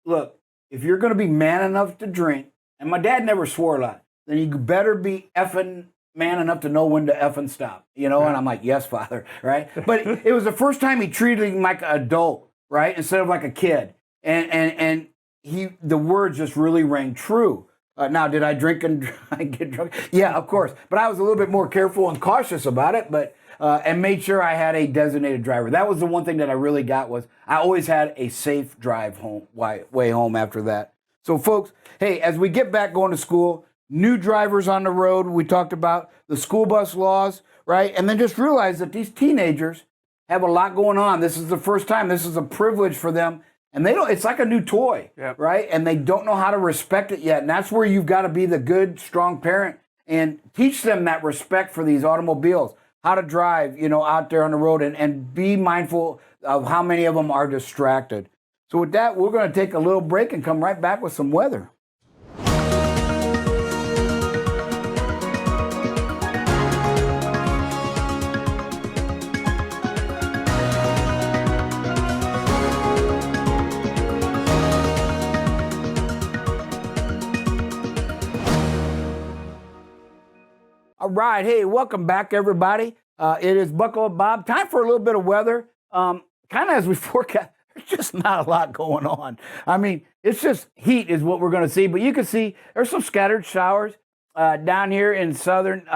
look, if you're going to be man enough to drink, and my dad never swore a lot, then you better be effing man enough to know when to effing stop, And I'm like, yes, Father, right? But it was the first time he treated me like an adult, right, instead of like a kid, and the words just really rang true. Now, did I drink and get drunk? Yeah, of course, but I was a little bit more careful and cautious about it, but and made sure I had a designated driver. That was the one thing that I really got, was I always had a safe drive home, way home after that. So, folks, hey, as we get back going to school, new drivers on the road, we talked about the school bus laws, right? And then just realize that these teenagers have a lot going on. This is the first time. This is a privilege for them. And it's like a new toy, right? And they don't know how to respect it yet. And that's where you've got to be the good, strong parent and teach them that respect for these automobiles, how to drive, out there on the road, and be mindful of how many of them are distracted. So with that, we're going to take a little break and come right back with some weather. All right. Hey, welcome back, everybody. It is Buckle Up Bob. Time for a little bit of weather. Kind of as we forecast, there's just not a lot going on. I mean, it's just heat is what we're going to see. But you can see there's some scattered showers down here in southern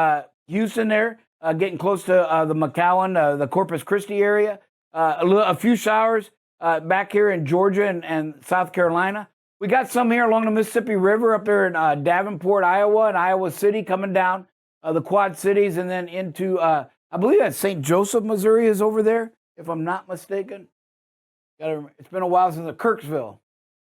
Houston there, getting close to the McAllen, the Corpus Christi area. A few showers back here in Georgia and South Carolina. We got some here along the Mississippi River up there in Davenport, Iowa, and Iowa City coming down. The Quad Cities, and then into, I believe that's St. Joseph, Missouri is over there, if I'm not mistaken. It's been a while since Kirksville.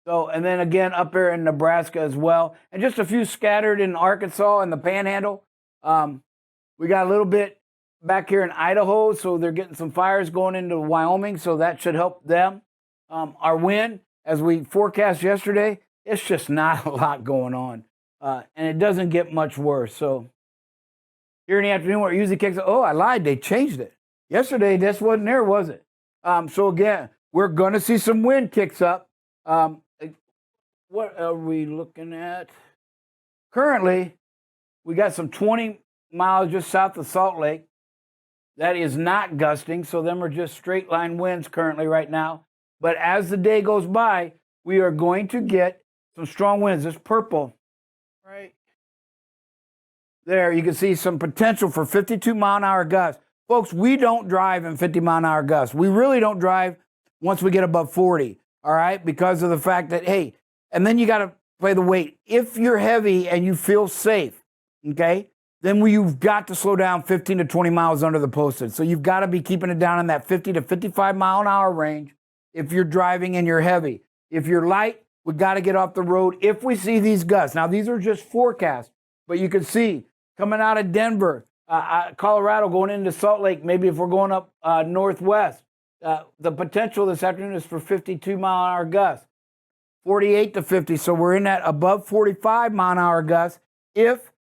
So, and then again up there in Nebraska as well. And just a few scattered in Arkansas and the Panhandle. We got a little bit back here in Idaho, so they're getting some fires going into Wyoming, so that should help them. Our wind, as we forecast yesterday, it's just not a lot going on. And it doesn't get much worse, so. Here in the afternoon, where it usually kicks up. Oh, I lied. They changed it. Yesterday, this wasn't there, was it? So again, we're going to see some wind kicks up. What are we looking at? Currently, we got some 20 miles just south of Salt Lake. That is not gusting, so them are just straight line winds currently right now. But as the day goes by, we are going to get some strong winds. This purple, right there, you can see some potential for 52-mile-an-hour gusts. Folks, we don't drive in 50-mile-an-hour gusts. We really don't drive once we get above 40, all right, because of the fact that, hey, and then you got to play the weight. If you're heavy and you feel safe, okay, then you've got to slow down 15 to 20 miles under the posted. So you've got to be keeping it down in that 50 to 55-mile-an-hour range if you're driving and you're heavy. If you're light, we've got to get off the road if we see these gusts. Now, these are just forecasts, but you can see coming out of Denver, Colorado, going into Salt Lake, maybe if we're going up northwest, the potential this afternoon is for 52-mile-an-hour gusts, 48 to 50. So we're in that above 45-mile-an-hour gusts if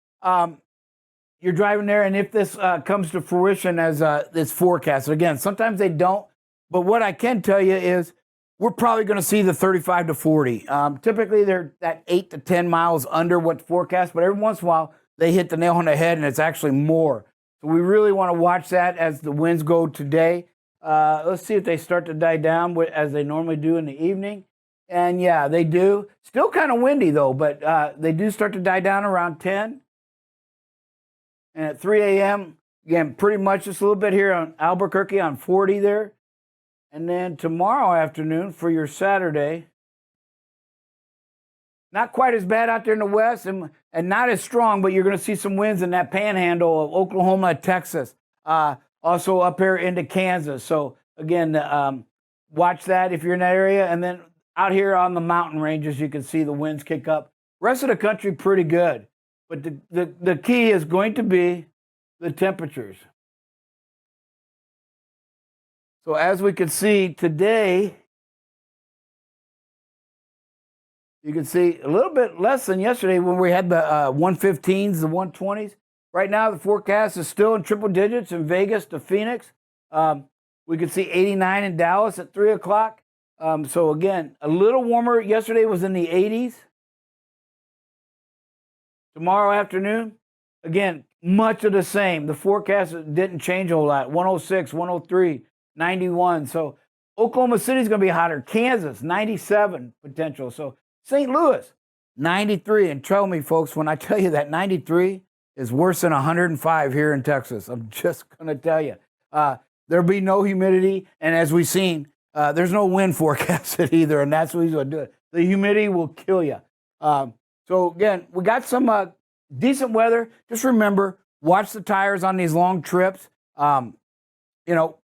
you're driving there and if this comes to fruition as it's forecasted. Again, sometimes they don't, but what I can tell you is we're probably going to see the 35 to 40. Typically, they're at 8 to 10 miles under what's forecast, but every once in a while, they hit the nail on the head, and it's actually more. So we really want to watch that as the winds go today. Let's see if they start to die down as they normally do in the evening. And, yeah, they do. Still kind of windy, though, but they do start to die down around 10. And at 3 a.m., again, pretty much just a little bit here on Albuquerque on 40 there. And then tomorrow afternoon for your Saturday, not quite as bad out there in the west and not as strong, but you're going to see some winds in that panhandle of Oklahoma, Texas, also up here into Kansas. So, again, watch that if you're in that area. And then out here on the mountain ranges, you can see the winds kick up. Rest of the country, pretty good. But the key is going to be the temperatures. So as we can see today, you can see a little bit less than yesterday when we had the 115s, the 120s. Right now, the forecast is still in triple digits in Vegas to Phoenix. We could see 89 in Dallas at 3 o'clock. So again, a little warmer. Yesterday was in the 80s. Tomorrow afternoon, again, much of the same. The forecast didn't change a whole lot. 106, 103, 91. So Oklahoma City's going to be hotter. Kansas, 97 potential. So St. Louis, 93. And tell me, folks, when I tell you that 93 is worse than 105 here in Texas, I'm just going to tell you. There'll be no humidity. And as we've seen, there's no wind forecasted either. And that's what he's going to do it. The humidity will kill you. So, again, we got some decent weather. Just remember, watch the tires on these long trips.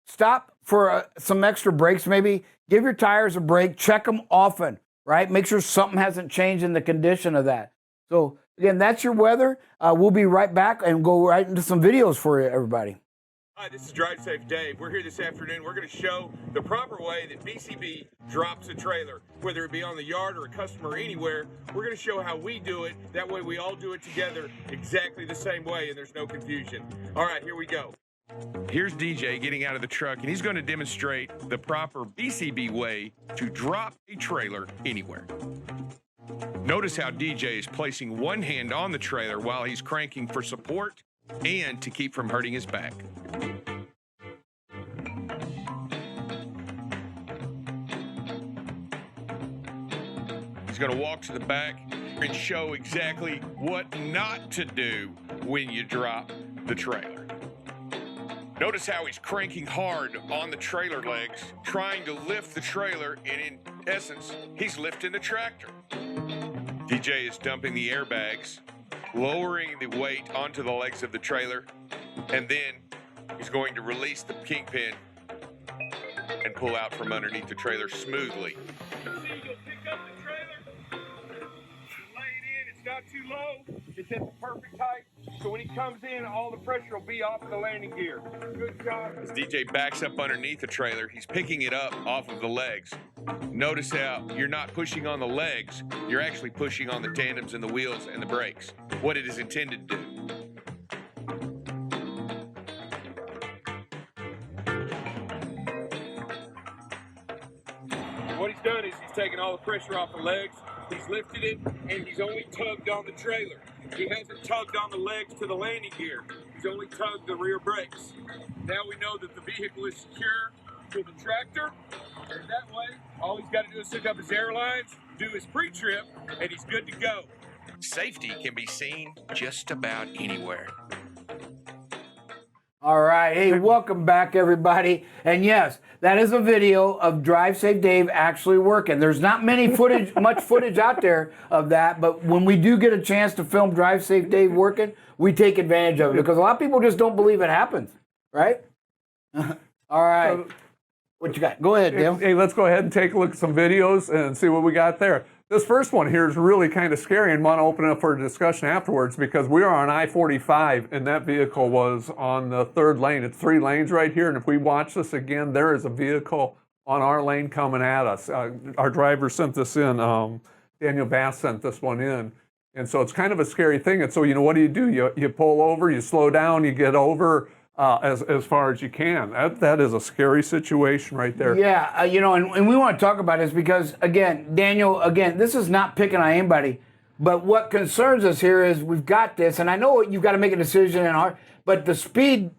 Stop for some extra breaks maybe. Give your tires a break. Check them often, right? Make sure something hasn't changed in the condition of that. So, again, that's your weather. We'll be right back and go right into some videos for you, everybody. Hi, this is Drive Safe Dave. We're here this afternoon. We're going to show the proper way that BCB drops a trailer, whether it be on the yard or a customer anywhere. We're going to show how we do it. That way we all do it together exactly the same way and there's no confusion. All right, here we go. Here's DJ getting out of the truck, and he's going to demonstrate the proper BCB way to drop a trailer anywhere. Notice how DJ is placing one hand on the trailer while he's cranking for support and to keep from hurting his back. He's going to walk to the back and show exactly what not to do when you drop the trailer. Notice how he's cranking hard on the trailer legs, trying to lift the trailer, and in essence, he's lifting the tractor. DJ is dumping the airbags, lowering the weight onto the legs of the trailer, and then he's going to release the kingpin and pull out from underneath the trailer smoothly. You'll pick up the trailer, lay it in, it's not too low, it's at the perfect height, so when he comes in, all the pressure will be off of the landing gear. Good job. As DJ backs up underneath the trailer, he's picking it up off of the legs. Notice how you're not pushing on the legs, you're actually pushing on the tandems and the wheels and the brakes, what it is intended to do. What he's done is he's taken all the pressure off the legs, he's lifted it, and he's only tugged on the trailer. He hasn't tugged on the legs to the landing gear. He's only tugged the rear brakes. Now we know that the vehicle is secure to the tractor. And that way, all he's got to do is hook up his airlines, do his pre-trip, and he's good to go. Safety can be seen just about anywhere. All right. Hey, welcome back, everybody. And yes, that is a video of Drive Safe Dave actually working. There's not much footage out there of that, but when we do get a chance to film Drive Safe Dave working, we take advantage of it because a lot of people just don't believe it happens, right? All right. What you got? Go ahead, Dale. Hey, let's go ahead and take a look at some videos and see what we got there. This first one here is really kind of scary and want to open it up for a discussion afterwards because we are on I-45 and that vehicle was on the third lane. It's 3 lanes right here, and if we watch this again, there is a vehicle on our lane coming at us. Our driver sent this in. Daniel Bass sent this one in. And so it's kind of a scary thing. And so, what do? You pull over, you slow down, you get over as far as you can. That is a scary situation right there. Yeah, and we want to talk about this because, again, Daniel, this is not picking on anybody, but what concerns us here is we've got this, and I know you've got to make a decision, but the speed,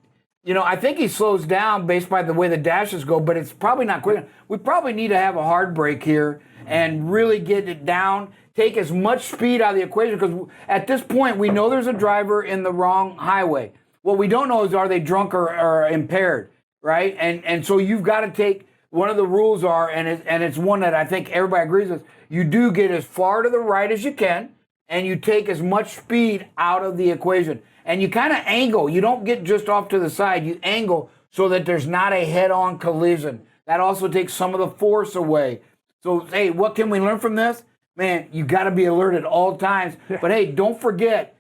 I think he slows down based by the way the dashes go, but it's probably not quick. We probably need to have a hard brake here and really get it down, take as much speed out of the equation, because at this point, we know there's a driver in the wrong highway. What we don't know is, are they drunk or impaired, right? And so you've got to take, one of the rules are, and it's one that I think everybody agrees with, you do get as far to the right as you can, and you take as much speed out of the equation. And you kind of angle. You don't get just off to the side. You angle so that there's not a head-on collision. That also takes some of the force away. So, hey, what can we learn from this? Man, you got to be alert at all times. But, hey, don't forget,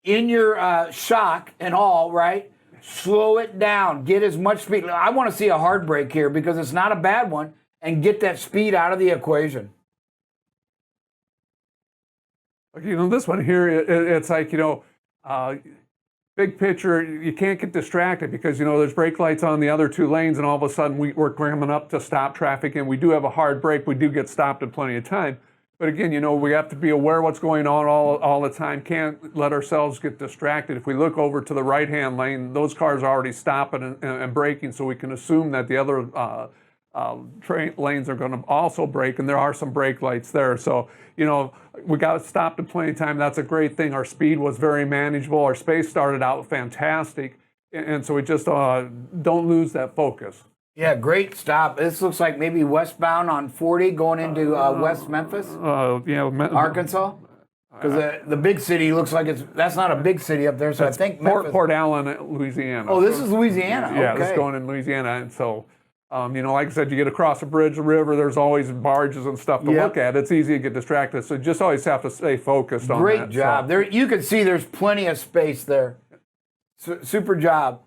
in your shock and all, right, slow it down. Get as much speed. I want to see a hard brake here because it's not a bad one, and get that speed out of the equation. This one here, it's like, big picture, you can't get distracted because, there's brake lights on the other 2 lanes, and all of a sudden we're coming up to stop traffic, and we do have a hard brake. We do get stopped in plenty of time. But again, we have to be aware of what's going on all the time. Can't let ourselves get distracted. If we look over to the right-hand lane, those cars are already stopping and braking, so we can assume that the other lanes are going to also brake, and there are some brake lights there. So, we got stopped in plenty of time. That's a great thing. Our speed was very manageable. Our space started out fantastic, and so we just don't lose that focus. Yeah, great stop. This looks like maybe westbound on 40 going into West Memphis, Arkansas. Because the big city looks like that's not a big city up there, so I think Memphis. Port Allen, Louisiana. Oh, this is Louisiana. Yeah, okay. This is going in Louisiana, and so, like I said, you get across a bridge, a river, there's always barges and stuff to look at. It's easy to get distracted, so you just always have to stay focused on that. Great job. There, you can see there's plenty of space there. Super job.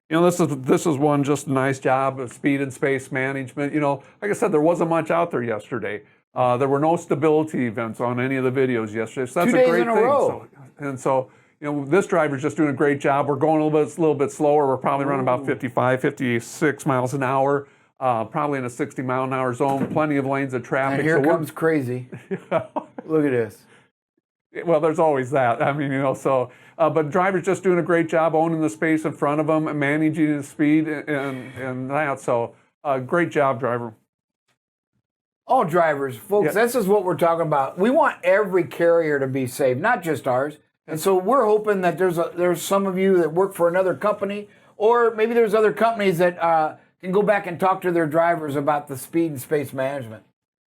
This is one, just a nice job of speed and space management. Like I said, there wasn't much out there yesterday. There were no stability events on any of the videos yesterday. So that's 2 a days great in a thing. row. So, this driver's just doing a great job. We're going a little bit slower. We're probably running about 55, 56 miles an hour, probably in a 60-mile-an-hour zone. Plenty of lanes of traffic. And here comes crazy. Look at this. Well, there's always that. But driver's just doing a great job owning the space in front of him and managing his speed and that. So, great job, driver. All drivers, folks, this is what we're talking about. We want every carrier to be safe, not just ours. And so we're hoping that there's some of you that work for another company, or maybe there's other companies that can go back and talk to their drivers about the speed and space management.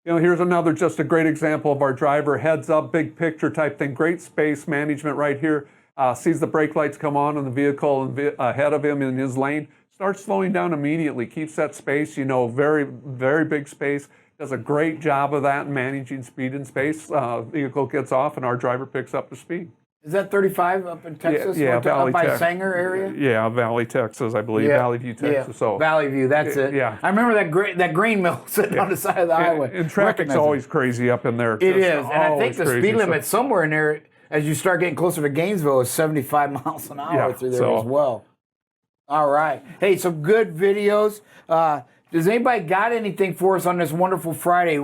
Here's another, just a great example of our driver, heads up, big picture type thing. Great space management right here. Sees the brake lights come on in the vehicle ahead of him in his lane. Starts slowing down immediately. Keeps that space, very, very big space. Does a great job of that, managing speed and space. Vehicle gets off, and our driver picks up the speed. Is that 35 up in Texas? Yeah, Valley, up by Texas. Sanger area? Yeah, Valley, Texas, I believe. Valley View, Texas. Yeah. So Valley View, that's it. Yeah. I remember that grain mill sitting on the side of the highway. And traffic's always crazy up in there. It is, and I think the crazy, speed limit somewhere in there, as you start getting closer to Gainesville, is 75 miles an hour through there as well. All right. Hey, some good videos. Does anybody got anything for us on this wonderful Friday?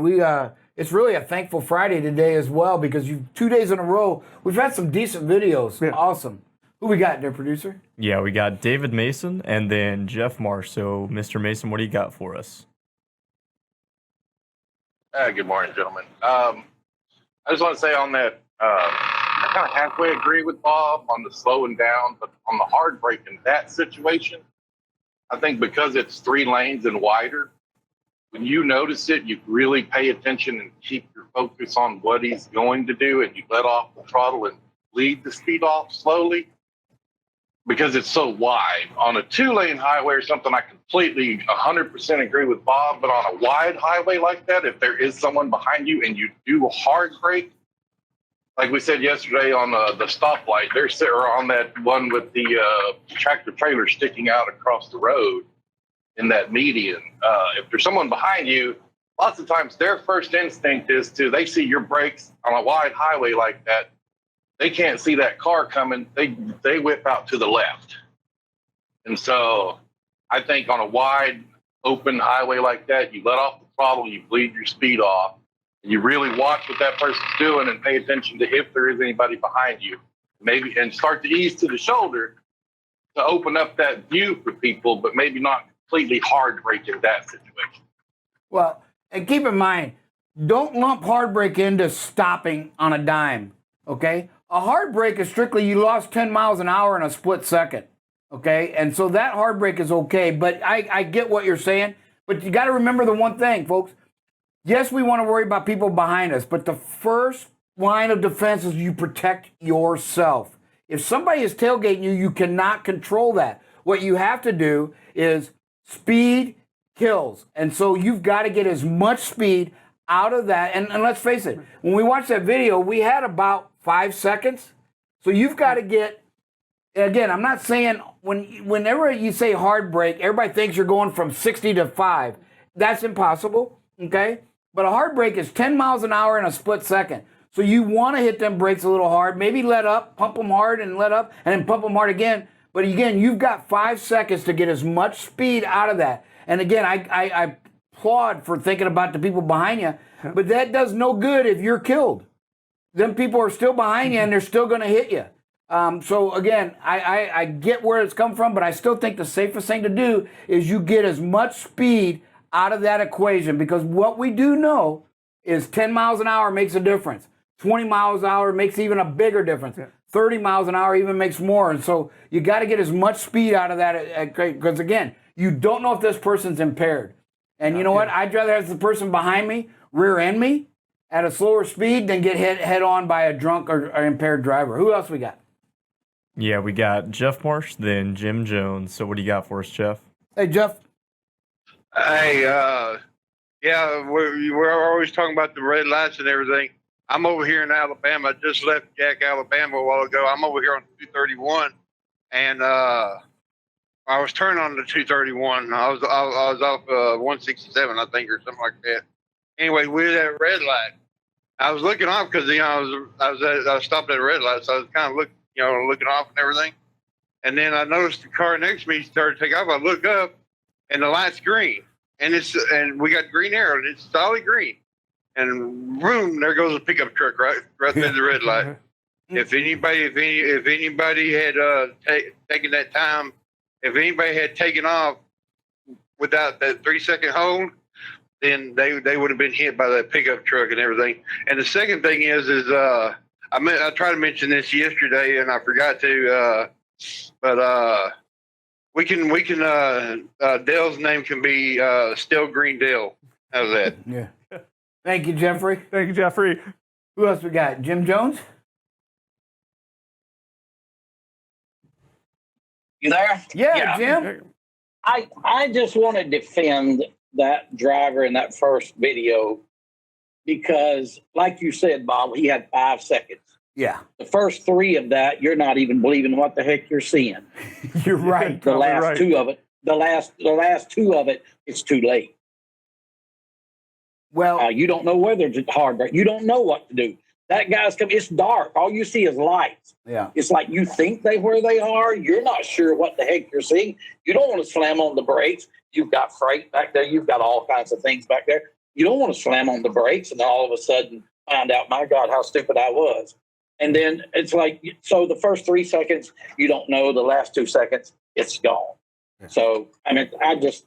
It's really a thankful Friday today as well, because 2 days in a row, we've had some decent videos. Yeah. Awesome. Who we got there, producer? Yeah, we got David Mason and then Jeff Marsh. So, Mr. Mason, what do you got for us? Good morning, gentlemen. I just want to say on that, I kind of halfway agree with Bob on the slowing down, but on the hard brake in that situation, I think because it's 3 lanes and wider, when you notice it, you really pay attention and keep your focus on what he's going to do, and you let off the throttle and lead the speed off slowly because it's so wide. On a 2-lane highway or something, I completely 100% agree with Bob, but on a wide highway like that, if there is someone behind you and you do a hard brake, like we said yesterday on the stoplight, or on that one with the tractor trailer sticking out across the road in that median. If there's someone behind you, lots of times their first instinct is they see your brakes on a wide highway like that. They can't see that car coming. They whip out to the left. And so I think on a wide open highway like that, you let off the throttle, you bleed your speed off, and you really watch what that person's doing and pay attention to if there is anybody behind you, maybe, and start to ease to the shoulder to open up that view for people, but maybe not completely hard brake in that situation. Well, and keep in mind, don't lump hard brake into stopping on a dime, okay? A hard brake is strictly you lost 10 miles an hour in a split second, okay? And so that hard brake is okay, but I get what you're saying, but you got to remember the one thing, folks. Yes, we want to worry about people behind us, but the first line of defense is you protect yourself. If somebody is tailgating you, you cannot control that. What you have to do is speed kills. And so you've got to get as much speed out of that. And let's face it, when we watched that video, we had about 5 seconds. So you've got to get, again, I'm not saying whenever you say hard brake, everybody thinks you're going from 60 to 5. That's impossible, okay? But a hard brake is 10 miles an hour in a split second. So you want to hit them brakes a little hard, maybe let up, pump them hard and let up, and then pump them hard again. But again, you've got 5 seconds to get as much speed out of that. And again, I applaud for thinking about the people behind you, but that does no good if you're killed. Them people are still behind you and they're still going to hit you. So again, I get where it's come from, but I still think the safest thing to do is you get as much speed out of that equation, because what we do know is 10 miles an hour makes a difference. 20 miles an hour makes even a bigger difference. 30 miles an hour even makes more. And so you got to get as much speed out of that, because again, you don't know if this person's impaired. And you know what? I'd rather have the person behind me rear end me at a slower speed than get hit head on by a drunk or impaired driver. Who else we got? Yeah, we got Jeff Marsh, then Jim Jones. So what do you got for us, Jeff? Hey, Jeff. Hey, yeah, we're always talking about the red lights and everything. I'm over here in Alabama. I just left Jack, Alabama a while ago. I'm over here on 231, and I was turning on the 231. I was off 167, I think, or something like that. Anyway, we were at red light. I was looking off because I was stopped at a red light, so I was kind of looking off and everything. And then I noticed the car next to me started to take off. I look up, and the light's green, and we got green arrow, and it's solid green. And boom, there goes a pickup truck right through the red light. If anybody had taken that time, if anybody had taken off without that 3-second hold, then they would have been hit by that pickup truck and everything. And the second thing is I tried to mention this yesterday and I forgot to, but we can Dale's name can be Still Green Dale. How's that? Yeah. Thank you, Jeffrey. Thank you, Jeffrey. Who else we got? Jim Jones? You there? Yeah, Jim. I just want to defend that driver in that first video because, like you said, Bob, he had 5 seconds. Yeah. The first 3 of that, you're not even believing what the heck you're seeing. You're right. The last 2 of it, the last 2 of it, it's too late. Well, you don't know whether it's hard brake. You don't know what to do. That guy's coming. It's dark. All you see is lights. Yeah. It's like you think where they are. You're not sure what the heck you're seeing. You don't want to slam on the brakes. You've got freight back there. You've got all kinds of things back there. You don't want to slam on the brakes and then all of a sudden find out, my God, how stupid I was. And then it's like, so the first 3 seconds, you don't know. The last 2 seconds, it's gone. So, I mean, I just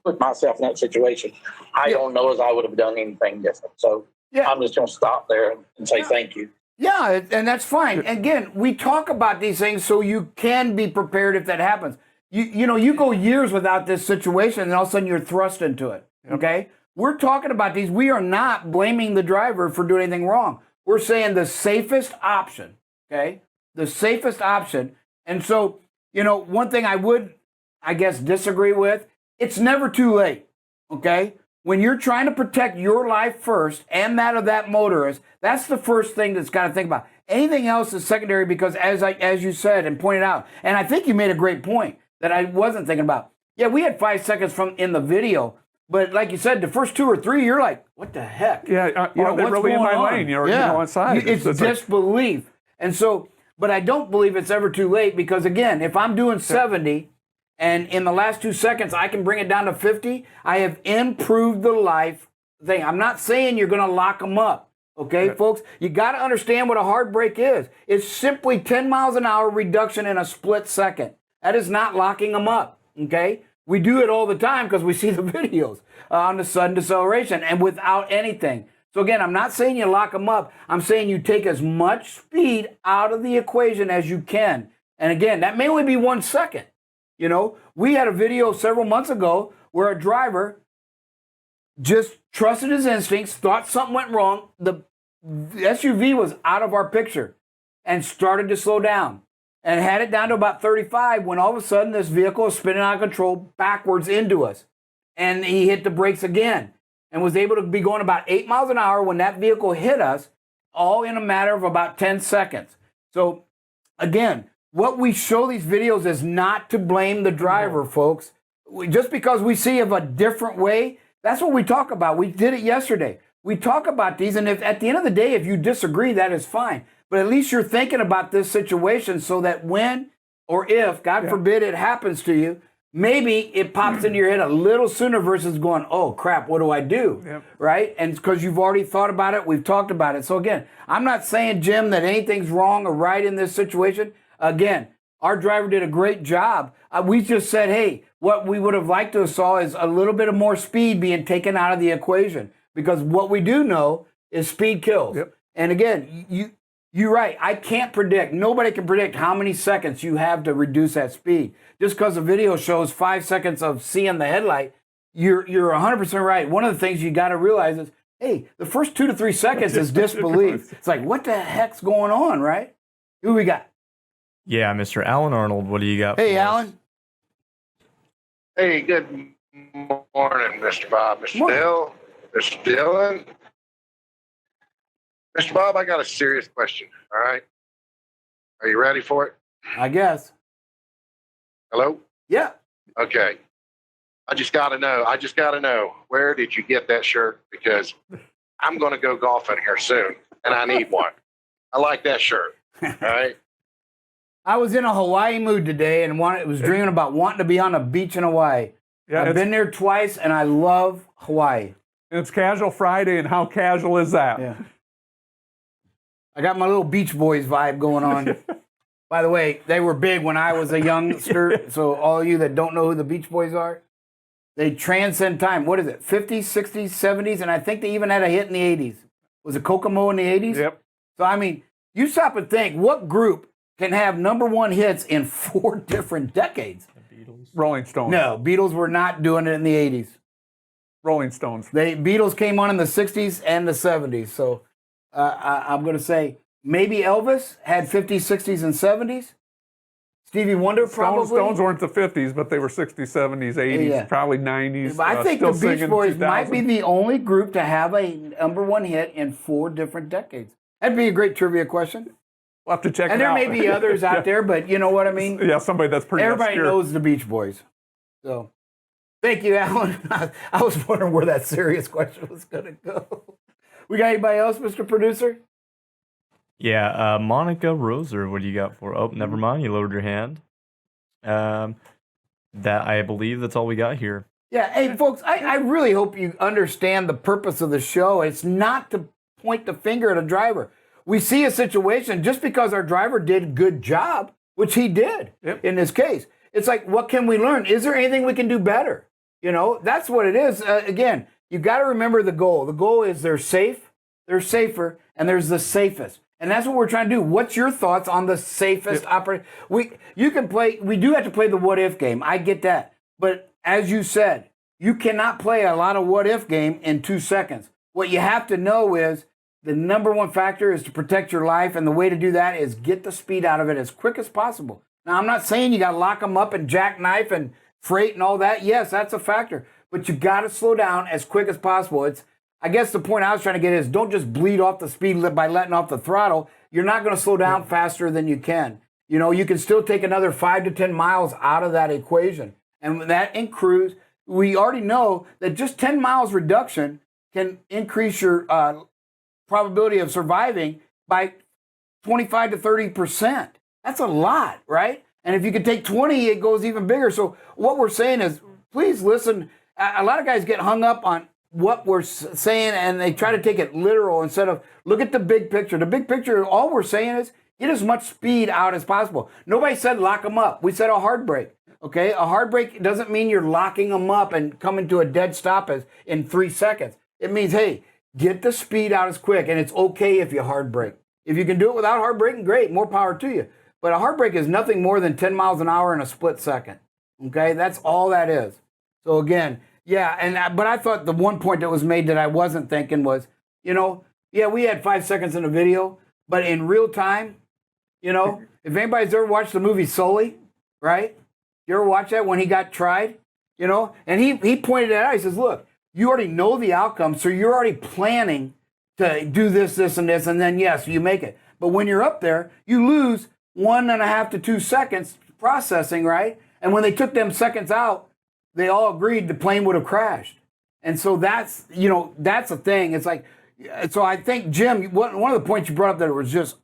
put myself in that situation. I don't know as I would have done anything different. So I'm just going to stop there and say thank you. Yeah, and that's fine. Again, we talk about these things so you can be prepared if that happens. You know, you go years without this situation, and all of a sudden you're thrust into it. Okay? We're talking about these. We are not blaming the driver for doing anything wrong. We're saying the safest option. Okay? The safest option. And so, you know, one thing I would, I guess, disagree with, it's never too late. Okay? When you're trying to protect your life first and that of that motorist, that's the first thing that's got to think about. Anything else is secondary because, as you said and pointed out, and I think you made a great point that I wasn't thinking about. Yeah, we had 5 seconds from in the video, but like you said, the first 2 or 3, you're like, what the heck? Yeah, you know, they're what's really in going my on? lane. You're on side. It's disbelief. And so, but I don't believe it's ever too late because, again, if I'm doing 70 and in the last 2 seconds I can bring it down to 50, I have improved the life thing. I'm not saying you're going to lock them up. Okay, folks, you got to understand what a hard brake is. It's simply 10 miles an hour reduction in a split second. That is not locking them up. Okay, we do it all the time because we see the videos on the sudden deceleration and without anything. So again, I'm not saying you lock them up. I'm saying you take as much speed out of the equation as you can. And again, that may only be 1 second. You know, we had a video several months ago where a driver just trusted his instincts, thought something went wrong. The SUV was out of our picture and started to slow down and had it down to about 35 when all of a sudden this vehicle is spinning out of control backwards into us. And he hit the brakes again and was able to be going about 8 miles an hour when that vehicle hit us, all in a matter of about 10 seconds. So again, what we show these videos is not to blame the driver, folks. Just because we see of a different way, that's what we talk about. We did it yesterday. We talk about these, and if at the end of the day, if you disagree, that is fine. But at least you're thinking about this situation so that when or if, God forbid, it happens to you, maybe it pops into your head a little sooner versus going, oh, crap, what do I do? Right? And because you've already thought about it, we've talked about it. So again, I'm not saying, Jim, that anything's wrong or right in this situation. Again, our driver did a great job. We just said, hey, what we would have liked to have saw is a little bit of more speed being taken out of the equation. Because what we do know is speed kills. And again, you're right. I can't predict. Nobody can predict how many seconds you have to reduce that speed. Just because the video shows 5 seconds of seeing the headlight, you're 100% right. One of the things you got to realize is, hey, the first 2 to 3 seconds is disbelief. It's like, what the heck's going on, right? Who we got? Yeah, Mr. Alan Arnold, what do you got? Hey, Alan. Hey, good morning, Mr. Bob, Mr. Dill, Mr. Dillon. Mr. Bob, I got a serious question, all right? Are you ready for it? I guess. Hello? Yeah. Okay. I just got to know, where did you get that shirt? Because I'm going to go golfing here soon, and I need one. I like that shirt, all right? I was in a Hawaii mood today and was dreaming about wanting to be on a beach in Hawaii. I've been there twice, and I love Hawaii. And it's Casual Friday, and how casual is that? Yeah. I got my little Beach Boys vibe going on. By the way, they were big when I was a youngster, so all of you that don't know who the Beach Boys are, they transcend time. What is it, 50s, 60s, 70s, and I think they even had a hit in the 80s. Was it Kokomo in the 80s? Yep. So, I mean, you stop and think, what group can have #1 hits in 4 different decades? Rolling Stones. No, Beatles were not doing it in the 80s. Rolling Stones. Beatles came on in the 60s and the 70s. So I'm going to say maybe Elvis had 50s, 60s, and 70s. Stevie Wonder probably. Stones weren't the 50s, but they were 60s, 70s, 80s, probably 90s. But I think the Beach Boys 2000. might be the only group to have a #1 hit in 4 different decades. That'd be a great trivia question. We'll have to check and it out. And there may be others out there, but you know what I mean? Yeah, somebody that's pretty Everybody obscure. knows the Beach Boys. So, thank you, Alan. I was wondering where that serious question was going to go. We got anybody else, Mr. Producer? Yeah, Monica Roser, what do you got for? Oh, never mind. You lowered your hand. That I believe that's all we got here. Yeah, hey, folks, I really hope you understand the purpose of the show. It's not to point the finger at a driver. we see a situation just because our driver did a good job, which he did in this case. It's like, what can we learn? Is there anything we can do better? You know, that's what it is. Again, you got to remember the goal. The goal is they're safe, they're safer, and there's the safest. And that's what we're trying to do. What's your thoughts on the safest operation? We do have to play the what if game. I get that. But as you said, you cannot play a lot of what if game in 2 seconds. What you have to know is the number one factor is to protect your life. And the way to do that is get the speed out of it as quick as possible. Now, I'm not saying you got to lock them up and jackknife and freight and all that. Yes, that's a factor. But you got to slow down as quick as possible. I guess the point I was trying to get is don't just bleed off the speed by letting off the throttle. You're not going to slow down faster than you can. You know, you can still take another 5 to 10 miles out of that equation. And that in cruise, we already know that just 10 miles reduction can increase your probability of surviving by 25 to 30%. That's a lot, right? And if you could take 20, it goes even bigger. So what we're saying is, please listen. A lot of guys get hung up on what we're saying and they try to take it literal instead of look at the big picture. The big picture, all we're saying is get as much speed out as possible. Nobody said lock them up. We said a hard brake. Okay, a hard brake doesn't mean you're locking them up and coming to a dead stop in 3 seconds. It means, hey, get the speed out as quick, and it's okay if you hard brake. If you can do it without hard braking, great, more power to you. But a hard brake is nothing more than 10 miles an hour in a split second. Okay, that's all that is. So again, yeah, but I thought the one point that was made that I wasn't thinking was, you know, yeah, we had 5 seconds in the video, but in real time, you know, if anybody's ever watched the movie Sully, right? You ever watch that when he got tried? You know, and he pointed it out. He says, look, you already know the outcome, so you're already planning to do this, this, and this, and then, yes, you make it. But when you're up there, you lose 1.5 to 2 seconds processing, right? And when they took them seconds out, they all agreed the plane would have crashed. And so that's, you know, that's a thing. It's like, so I think, Jim, one of the points you brought up that was just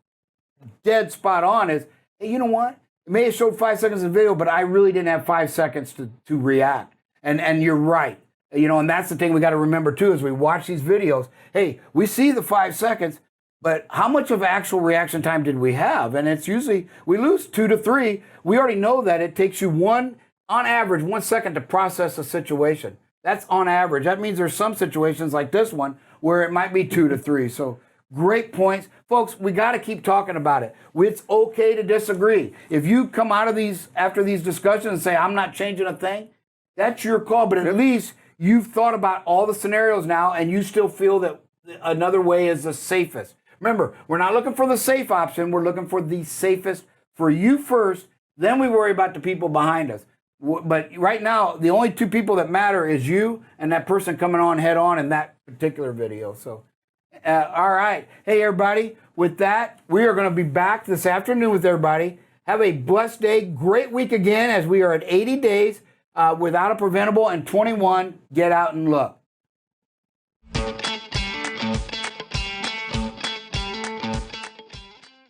dead spot on is, hey, you know what? It may have showed 5 seconds in the video, but I really didn't have 5 seconds to react. And you're right. You know, and that's the thing we got to remember too as we watch these videos. Hey, we see the 5 seconds, but how much of actual reaction time did we have? And it's usually, we lose 2 to 3. We already know that it takes you on average, 1 second to process a situation. That's on average. That means there's some situations like this one where it might be 2 to 3. So great points. Folks, we got to keep talking about it. It's okay to disagree. If you come out of after these discussions and say, I'm not changing a thing, that's your call. But at least you've thought about all the scenarios now and you still feel that another way is the safest. Remember, we're not looking for the safe option. We're looking for the safest for you first. Then we worry about the people behind us. But right now, the only 2 people that matter is you and that person coming on head on in that particular video. So, all right. Hey, everybody. With that, we are going to be back this afternoon with everybody. Have a blessed day. Great week again as we are at 80 days without a preventable and 21. Get out and look.